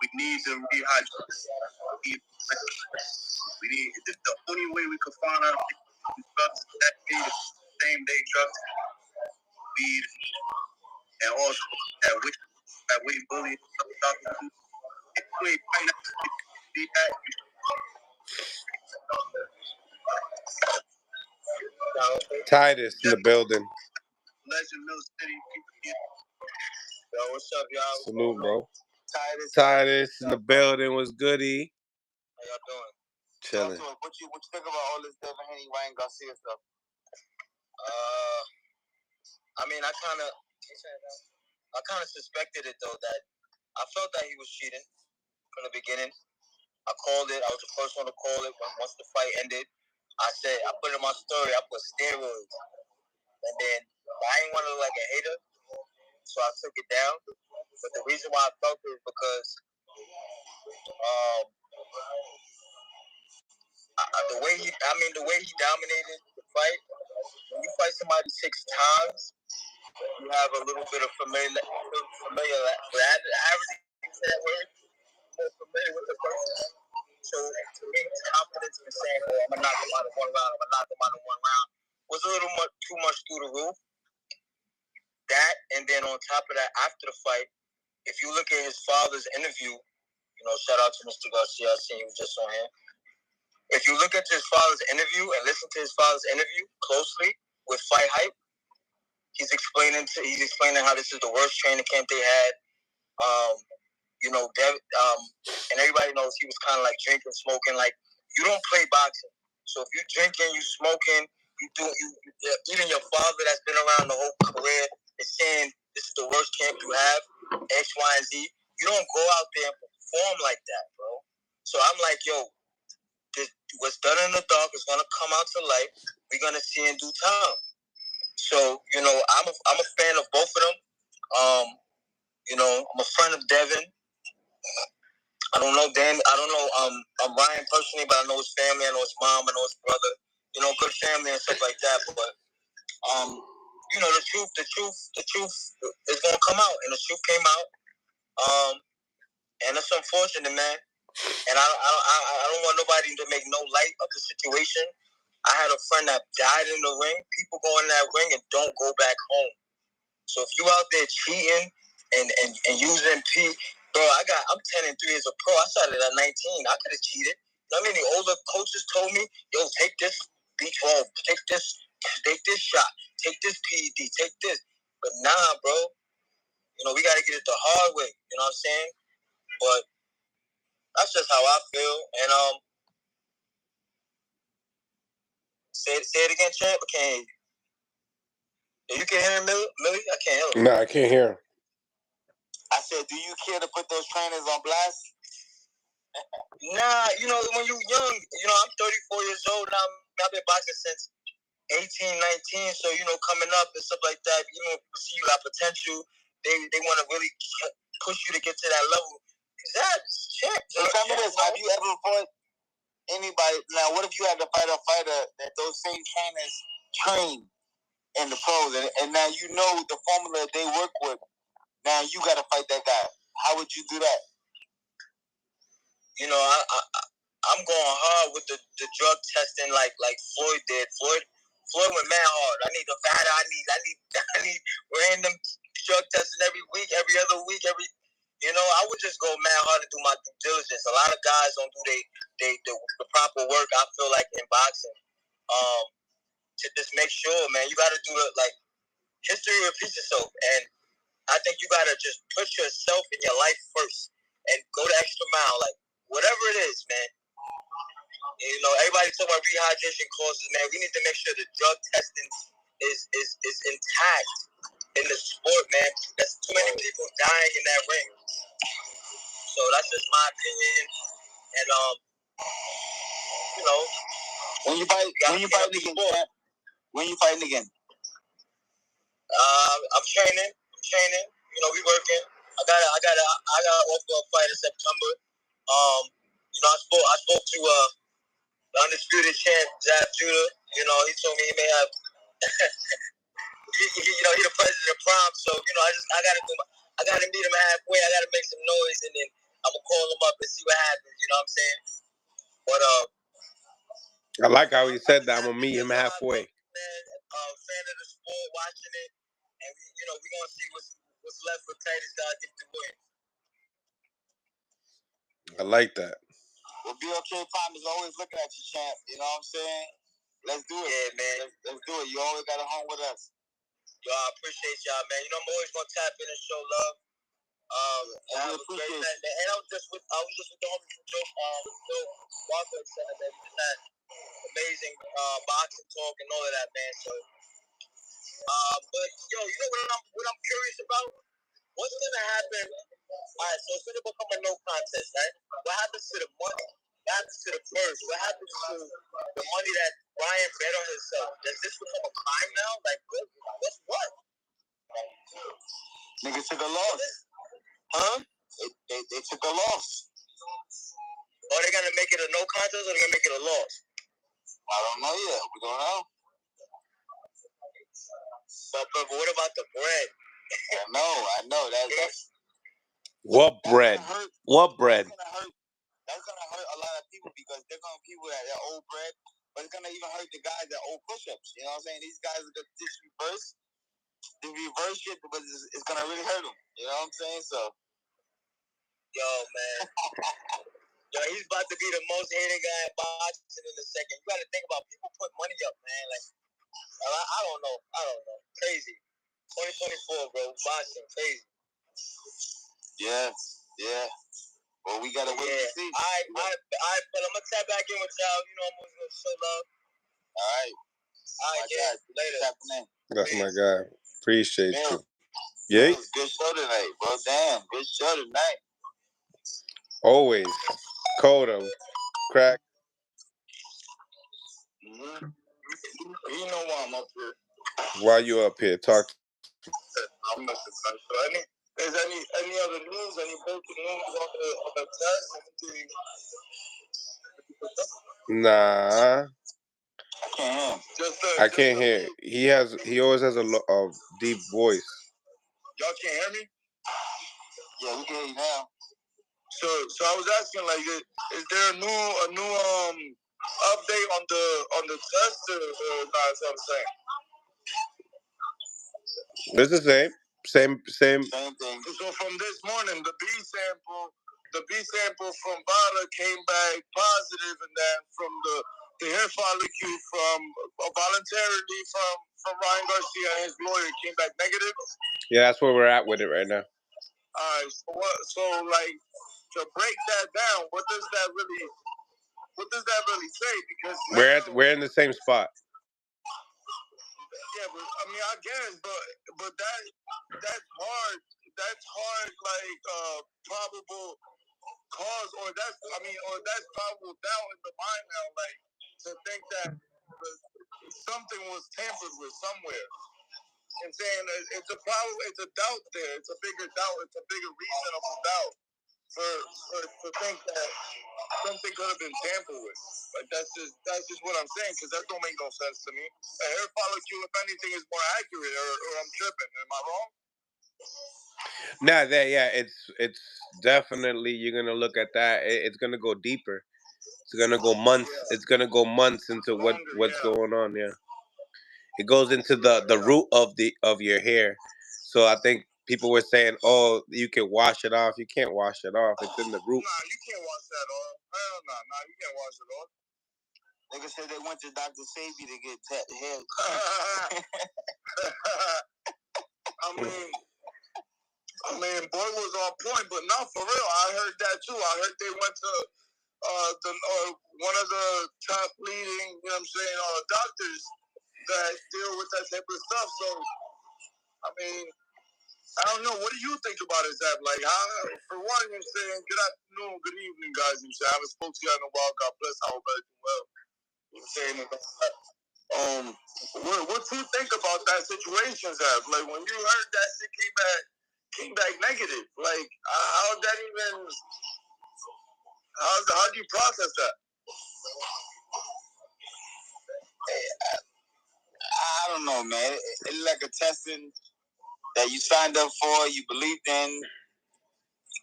We need the rehydration. We need the only way we could find out drugs that day, the same day drugs, weed, and also that weight bullying stuff. If you ain't find out see that, Titus in the building. Legend Mill City. Yo, what's up, y'all? Salute, bro. Titus in the building. Was goody? How y'all doing? Chilling. What you think about all this Devin Haney, Ryan Garcia stuff? I mean, I kind of suspected it though. That I felt that he was cheating from the beginning. I called it. I was the first one to call it once the fight ended. I said, I put in my story, I put steroids. And then I didn't want to look like a hater, so I took it down. But the reason why I felt it is because the way he dominated the fight. When you fight somebody 6 times, you have a little bit of familiar. I already said that word. More familiar with the person. So to me, confidence in saying, "Oh, I'm gonna knock him out in 1 round. I'm gonna knock him out in 1 round," was a little too much through the roof. That, and then on top of that, after the fight, if you look at his father's interview, shout out to Mr. Garcia. I seen you just on here. If you look at his father's interview and listen to his father's interview closely with Fight Hype, he's explaining how this is the worst training camp they had. And everybody knows he was kind of like drinking, smoking. Like, you don't play boxing, so if you're drinking, you smoking, even your father that's been around the whole career is saying this is the worst camp you have, X, Y, and Z. You don't go out there and perform like that, bro. So I'm like, yo, what's done in the dark is gonna come out to light. We're gonna see in due time. So I'm a fan of both of them. I'm a friend of Devin. I don't know Ryan personally, but I know his family, I know his mom, I know his brother. Good family and stuff like that. But the truth is gonna come out, and the truth came out. And it's unfortunate, man. And I don't want nobody to make no light of the situation. I had a friend that died in the ring. People go in that ring and don't go back home. So if you out there cheating and using bro, I'm 10-3 as a pro. I started at 19. I could have cheated. I mean, the older coaches told me, yo, take this B12, take this shot, take this PED, take this. But nah, bro. We got to get it the hard way. You know what I'm saying? But that's just how I feel. And say it again, champ. I can't hear you. You can hear me, Millie? I can't hear him. No, I can't hear him. I said, do you care to put those trainers on blast? Nah, when you're young, I'm 34 years old now. I've been boxing since 18, 19. So, coming up and stuff like that, people see you got potential. They want to really push you to get to that level. So tell me this, have you ever fought anybody? Now, what if you had to fight a fighter that those same trainers train in the pros, and now the formula they work with? Now you got to fight that guy. How would you do that? I'm going hard with the drug testing like Floyd did. Floyd went mad hard. I need the Vada. I need random drug testing every week, every other week, I would just go mad hard and do my due diligence. A lot of guys don't do the proper work, I feel like, in boxing. To just make sure, man, you got to do history repeats itself. And I think you got to just put yourself in your life first and go the extra mile. Like, whatever it is, man. Everybody talk about rehydration courses, man. We need to make sure the drug testing is intact in the sport, man. There's too many people dying in that ring. So that's just my opinion. And when you fighting again, when you fighting again? I'm training. we working. I got off for a fight in September. I spoke to the undisputed champ, Zab Judah. He told me he may have. He the president of Prime, so I gotta meet him halfway. I gotta make some noise, and then I'm gonna call him up and see what happens. You know what I'm saying? But I like how he said that. I'm gonna meet him halfway. Man, fan of the sport, watching it, and we gonna see what's left for Titus God get the win. I like that. Well, BLK Prime is always looking at you, champ. You know what I'm saying? Let's do it. Yeah, man. Let's do it. You always got a home with us. Yo, I appreciate y'all, man. I'm always gonna tap in and show love. I appreciate it. And I was just with the homie from Joe Walker Center, man. We just had amazing boxing talk and all of that, man. So, but yo, what I'm curious about? What's gonna happen? All right, so it's gonna become a no contest, right? What happens to the money? What happens to the purse? What happens to the money that Ryan bet on himself? Does this become a crime now? Like, what's what? Niggas took a loss. Huh? They took a loss. Are they gonna make it a no contest or are they gonna make it a loss? I don't know yet. We don't know. But what about the bread? I know. That's what bread? What bread? That's gonna hurt a lot of people because they're gonna people that old bread, but it's gonna even hurt the guys that old push-ups. You know what I'm saying? These guys are gonna reverse. The reverse shit, but it's gonna really hurt them. You know what I'm saying? So, yo, man. Yo, he's about to be the most hated guy in boxing in a second. You gotta think about people put money up, man. Like, I don't know. Crazy. 2024, bro. Boxing, crazy. Yeah. Well, we gotta wait and see. All right, but I'm gonna tap back in with y'all. I'm always gonna show love. All right, guys. Later. That's my guy. Appreciate you. Yeah. Good show tonight, bro. Damn, good show tonight. Always. Coda. Crack. Mm-hmm. You know why I'm up here. Why you up here? Talk. I'm missing something. So is any other news? Any breaking news on the test? Anything? Nah. I can't hear. I can't hear. He always has a deep voice. Y'all can't hear me? Yeah, we can hear you now. So I was asking, like, is there a new update on the test or not? What I'm saying. It's the same. Same thing. So from this morning, the B sample from Vada came back positive, and then from the hair follicle from voluntarily from Ryan Garcia and his lawyer came back negative. Yeah, that's where we're at with it right now. All right. So like, to break that down, what does that really say? Because we're in the same spot. Yeah, but I mean, I guess, but that's hard. That's hard, like probable cause, or that's probable doubt in the mind now, like to think that something was tampered with somewhere. I'm saying it's a doubt there. It's a bigger doubt. It's a bigger reasonable doubt to think that something could have been tampered with. Like that's just what I'm saying, because that don't make no sense to me. A hair follicle, if anything, is more accurate, or I'm tripping. Am I wrong? It's definitely, you're gonna look at that. It's gonna go deeper. It's gonna go months. Yeah. It's gonna go months into what's going on. Yeah, it goes into the root of your hair. So I think people were saying, "Oh, you can wash it off." You can't wash it off. It's in the root. Nah, you can't wash that off. Hell no, you can't wash it off. Nigga said they went to Dr. Sabi to get hair. I mean, boy was on point, but not for real. I heard that too. I heard they went to one of the top leading, doctors that deal with that type of stuff. So, I mean, I don't know. What do you think about it, Zab? Like, for one, you're saying, good afternoon, good evening, guys. I haven't spoke to you in a while. God bless. I hope everything well. You're saying what you think about that situation, Zab? Like, when you heard that shit came back came back negative. Like, how that even? How do you process that? I don't know, man. It's like a testing that you signed up for, you believed in,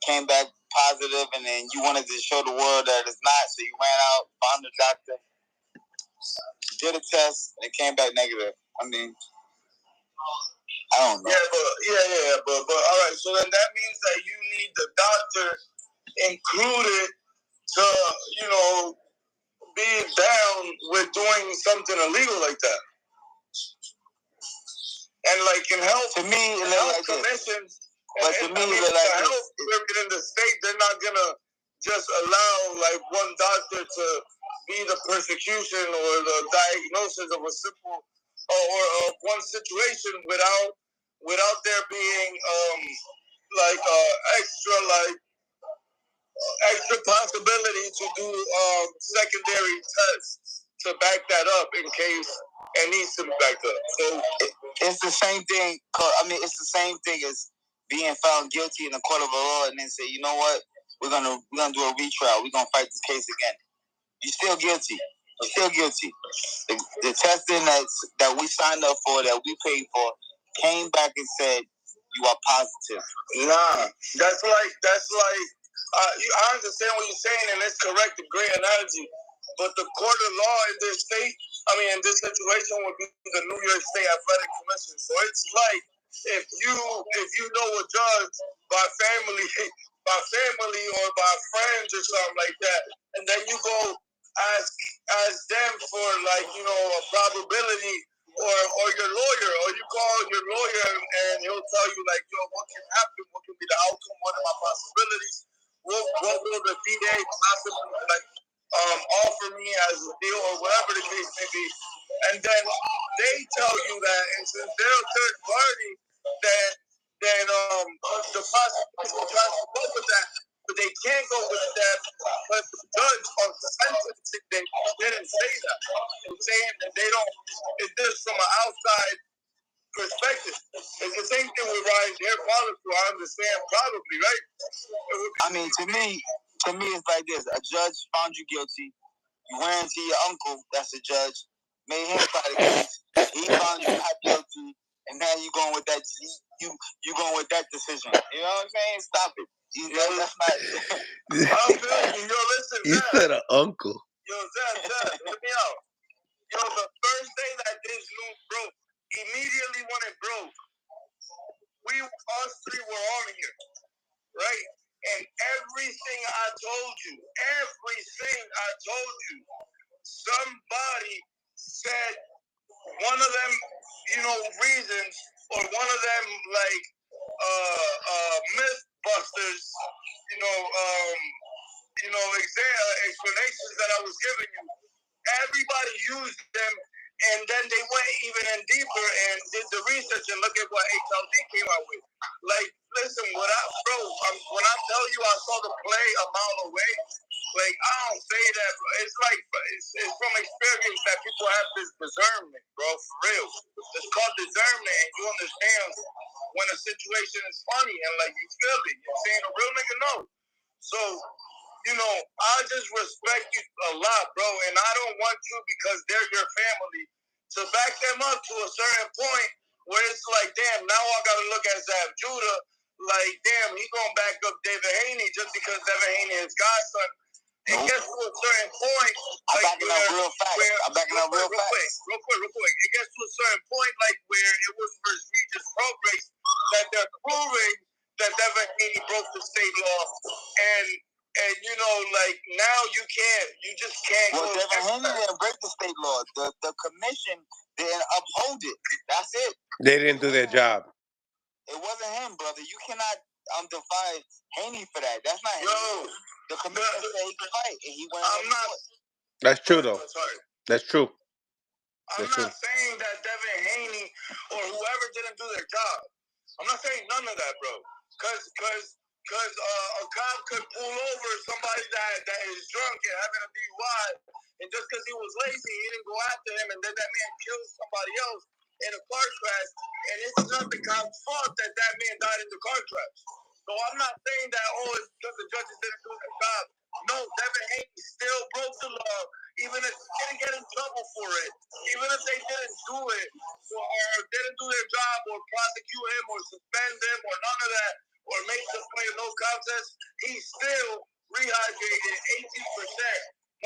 came back positive, and then you wanted to show the world that it's not. So you ran out, found the doctor, did a test, and it came back negative. I mean, I don't know. But all right. So then that means that you need the doctor included to, be down with doing something illegal like that. And like in health, to me, in health like commissions, but to me, like health in the state, they're not gonna just allow like one doctor to be the persecution or the diagnosis of a simple or one situation without there being extra possibility to do secondary tests to back that up in case it needs to be backed up. So it's the same thing. I mean, it's the same thing as being found guilty in a court of law and then say, you know what, we're gonna do a retrial. We're gonna fight this case again. You're still guilty. You're still guilty. The testing that we signed up for, that we paid for, came back and said you are positive. Nah, that's like. I understand what you're saying, and it's correct, a great analogy. But the court of law in this state, in this situation, would be the New York State Athletic Commission. So it's like if you know a judge by family or by friends or something like that, and then you go ask them for a probability or your lawyer, or you call your lawyer and he'll tell you what can happen, what can be the outcome, what are my possibilities, what will the VA possibly offer me as a deal or whatever the case may be, and then they tell you that, and since they're a third party, then the prosecution tries to go with that, but they can't go with that because the judge on the sentencing they didn't say that. They're saying that they don't. It's just from an outside perspective. It's the same thing with Ryan's hair follicle. I understand, probably, right? To me, it's like this: a judge found you guilty. You went to your uncle, that's the judge, made him try the case. He found you not guilty, and now you going with that. You going with that decision. You know what I'm saying? Stop it. That's not. I'm feeling you. Yo, listen, You said an uncle. Yo, Zed, hear me out. Yo, the first day that this news broke, immediately when it broke, us three were on here, right? And everything I told you, somebody said one of them, reasons, or one of them mythbusters, explanations that I was giving you. Everybody used them, and then they went even in deeper and did the research and look at what HLD came out with. Like, listen, when I tell you I saw the play a mile away, I don't say that. It's it's from experience that people have this discernment, bro, for real. It's called discernment, and you understand when a situation is funny and you feel it. You're saying a real nigga no. So, I just respect you a lot, bro, and I don't want you, because they're your family, to back them up to a certain point where it's like, damn, now I gotta look at Zab Judah, damn, he gonna back up David Haney just because David Haney is godson. It gets to a certain point. I'm backing up real fast. Real quick. It gets to a certain point where it was for egregious progress that they're proving that Devin Haney broke the state law, and now you just can't. Well, Devin Haney didn't break the state law. The commission didn't uphold it. That's it. They didn't do their job. It wasn't him, brother. You cannot defy Haney for that. That's not him. The commission said he could fight, and he went. That's true, though. That's true. I'm not saying that Devin Haney or whoever didn't do their job. I'm not saying none of that, bro. Because a cop could pull over somebody that is drunk and having a DUI, and just because he was lazy, he didn't go after him, and then that man kills somebody else in a car crash, and it's not the cop's fault that man died in the car crash. So I'm not saying that, it's because the judges didn't do their job. No, Devin Haney still broke the law, even if they didn't get in trouble for it, even if they didn't do it, or didn't do their job, or prosecute him, or suspend him, or none of that, or make the play no contest, he still rehydrated 18%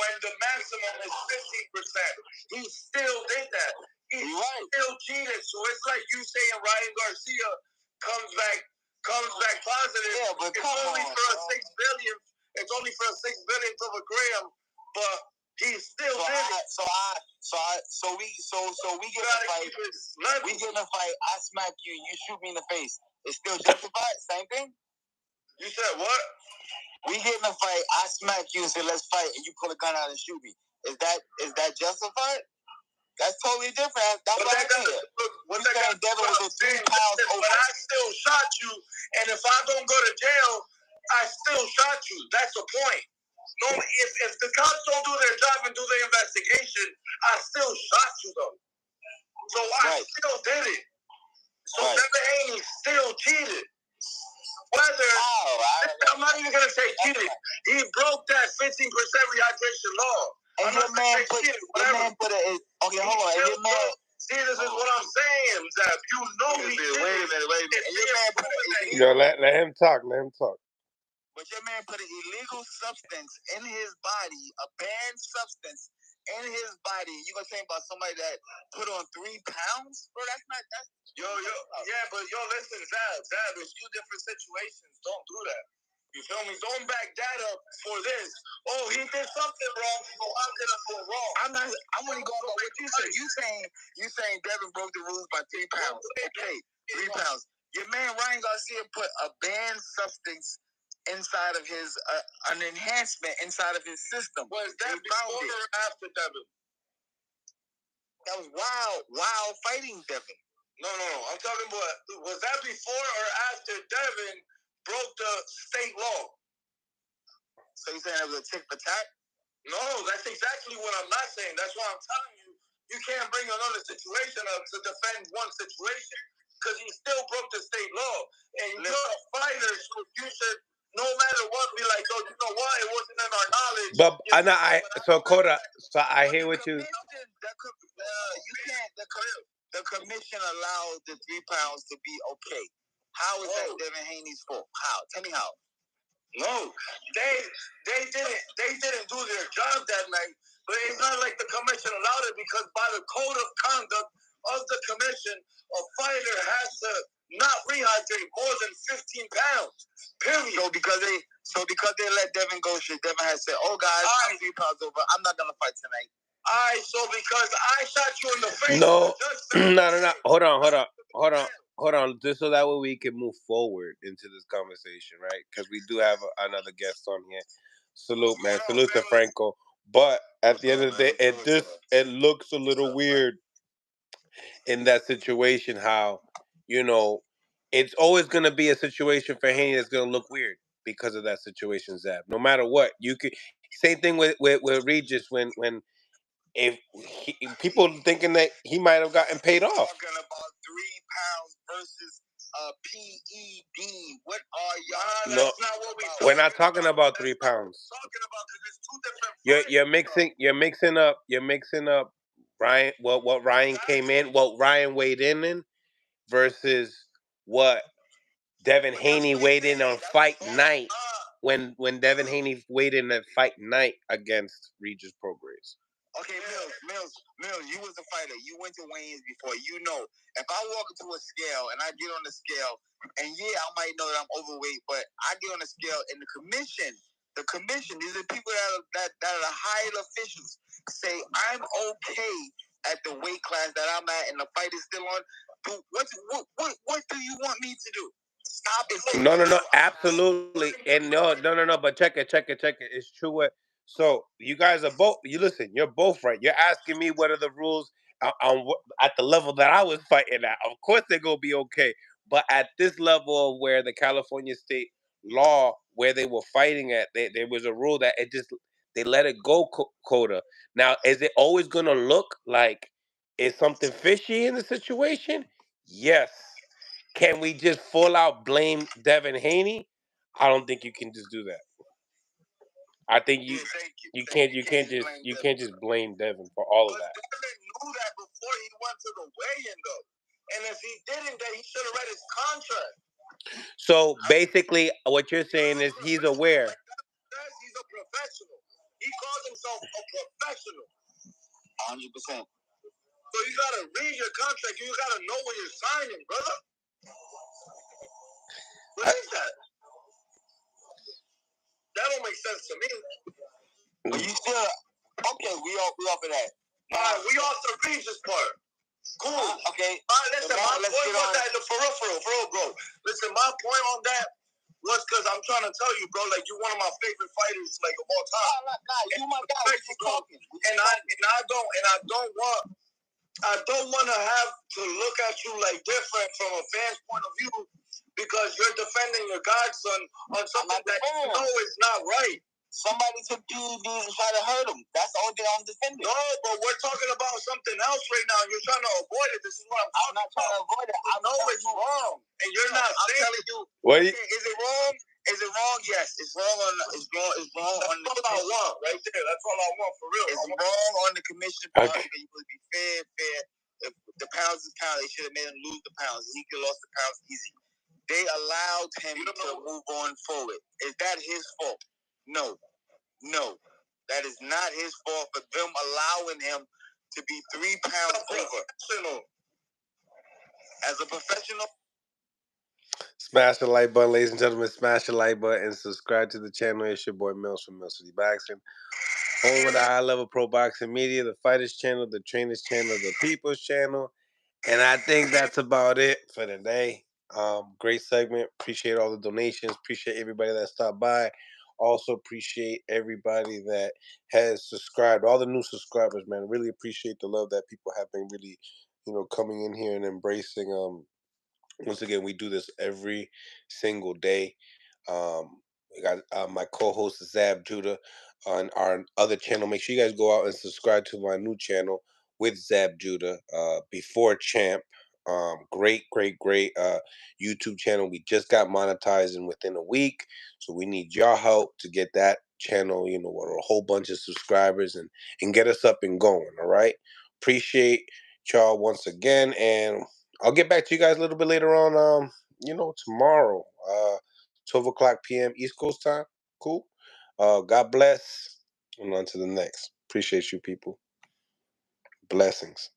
when the maximum is 15%. He still did that. He still cheated. So it's like you saying Ryan Garcia comes back positive. Yeah, but it's only for a 6 billion. It's only for a 6 billionth of a gram, but he still did it. So we get in a fight. We get in a fight. I smack you. You shoot me in the face. It's still justified. Same thing. You said what? We get in a fight. I smack you and say let's fight, and you pull a gun out and shoot me. Is that justified? That's totally different. That's what I mean. You saying Devin was a 3 pounds over. But I still shot you, and if I don't go to jail, I still shot you. That's the point. No, if the cops don't do their job and do their investigation, I still shot you though. So I still did it. So Devin Haney still cheated. I'm not even gonna say cheated. He broke that 15% rehydration law. And your man put it. Okay, hold on. And your man. See, this is what I'm saying, Zab. You know he did. Wait a minute. And your man put it. Yo, let him talk. But your man put an illegal substance in his body, a banned substance in his body. You gonna say about somebody that put on 3 pounds? Bro, that's. Yeah, but listen, Zab, it's 2 different situations. Don't do that. You feel me? Don't back that up for this. Oh, he did something wrong, so I'm gonna go wrong. I'm only going by what you said. You saying Devin broke the rules by 3 pounds. Okay, 3 pounds. Your man Ryan Garcia put a banned substance inside of his an enhancement inside of his system. Was that before or after Devin? That was wild fighting Devin. No. I'm talking about, was that before or after Devin broke the state law? So you saying that was a tick for tack? No, that's exactly what I'm not saying. That's why I'm telling you, you can't bring another situation up to defend one situation because he still broke the state law. And you're a fighter, so you should, no matter what, be like, yo, you know what? It wasn't in our knowledge. So I hear what you. You can't. The commission allowed the 3 pounds to be okay. How is that Devin Haney's fault? How? Tell me how. No, they didn't do their job that night. But it's not like the commission allowed it because by the code of conduct of the commission, a fighter has to not rehydrate more than 15 pounds. Period. So because they let Devin go, Devin has said, "Oh guys, I'm 3 pounds over. I'm not gonna fight tonight." So because I shot you in the face. No. Hold on. Just so that way we can move forward into this conversation, right? Because we do have another guest on here. Salute, man. Salute to Franco. But at the end of the day, it looks a little weird in that situation. How it's always going to be a situation for Haney that's going to look weird because of that situation, Zab. No matter what, you could. Same thing with Regis when if people thinking that he might have gotten paid off. Talking about 3 pounds versus PED. What are y'all? No, that's not what we're not talking about 3 pounds. Talking about because it's 2 different. You're mixing up Ryan. What Ryan came in, what Ryan weighed in versus what Devin Haney weighed in on fight night. When Devin Haney weighed in at fight night against Regis Prograis. Okay, Mills, you was a fighter. You went to weigh-ins before. You know, if I walk into a scale and I get on the scale, and I might know that I'm overweight, but I get on the scale and the commission, these are people that are the higher officials, say I'm okay at the weight class that I'm at and the fight is still on. What do you want me to do? Stop it. No, absolutely. And no. But check it. It's true. So you guys are both. You're both right. You're asking me what are the rules at the level that I was fighting at. Of course they're gonna be okay. But at this level of where the California state law, where they were fighting at, there was a rule that they let it go, Coda. Now, is it always gonna look like it's something fishy in the situation? Yes. Can we just full out blame Devin Haney? I don't think you can just do that. I think you can't just blame Devin for all of that. But Devin knew that before he went to the weigh-in though. And if he didn't, then he should have read his contract. So basically what you're saying is he's aware. He's a professional. He calls himself a professional. 100%. So you gotta read your contract. You gotta know what you're signing, brother. What is that? That don't make sense to me. But you still okay? We off of that. All right, we off the Regis part. Cool. Okay. All right, listen. My point was that for real, bro. Listen, my point on that was because I'm trying to tell you, bro. Like you're one of my favorite fighters, like of all time. Nah, you my guy. We talking. And I don't want to have to look at you like different from a fan's point of view because you're defending your godson on something that you know is not right. Somebody took PEDs and tried to hurt him. That's the only thing I'm defending. No, but we're talking about something else right now. You're trying to avoid it. This is what I'm not trying to avoid it. I know it's wrong, and you're not. I'm telling you. What? Is it wrong? Is it wrong? Yes, it's wrong on. It's wrong on the. That's all I want right there. That's all I want for real. It's wrong on the commission part. Okay. You would be fair. If the pounds is pounds, they should have made him lose the pounds. He could have lost the pounds easy. They allowed him to move on forward. Is that his fault? No. That is not his fault for them allowing him to be 3 pounds over. As a professional. Smash the like button, ladies and gentlemen. Smash the like button and subscribe to the channel. It's your boy Mills from Mills City Boxing. Home of the high level pro boxing media, the fighters channel, the trainers channel, the people's channel. And I think that's about it for today. Great segment. Appreciate all the donations. Appreciate everybody that stopped by. Also appreciate everybody that has subscribed. All the new subscribers, man. Really appreciate the love that people have been really, coming in here and embracing. Once again, we do this every single day. We got my co-host Zab Judah on our other channel. Make sure you guys go out and subscribe to my new channel with Zab Judah, Before Champ. Great YouTube channel. We just got monetized in within a week, so we need your help to get that channel, with a whole bunch of subscribers and get us up and going. All right, appreciate y'all once again, and I'll get back to you guys a little bit later on. Tomorrow, 12 o'clock p.m. East Coast time. Cool. God bless. And on to the next. Appreciate you, people. Blessings.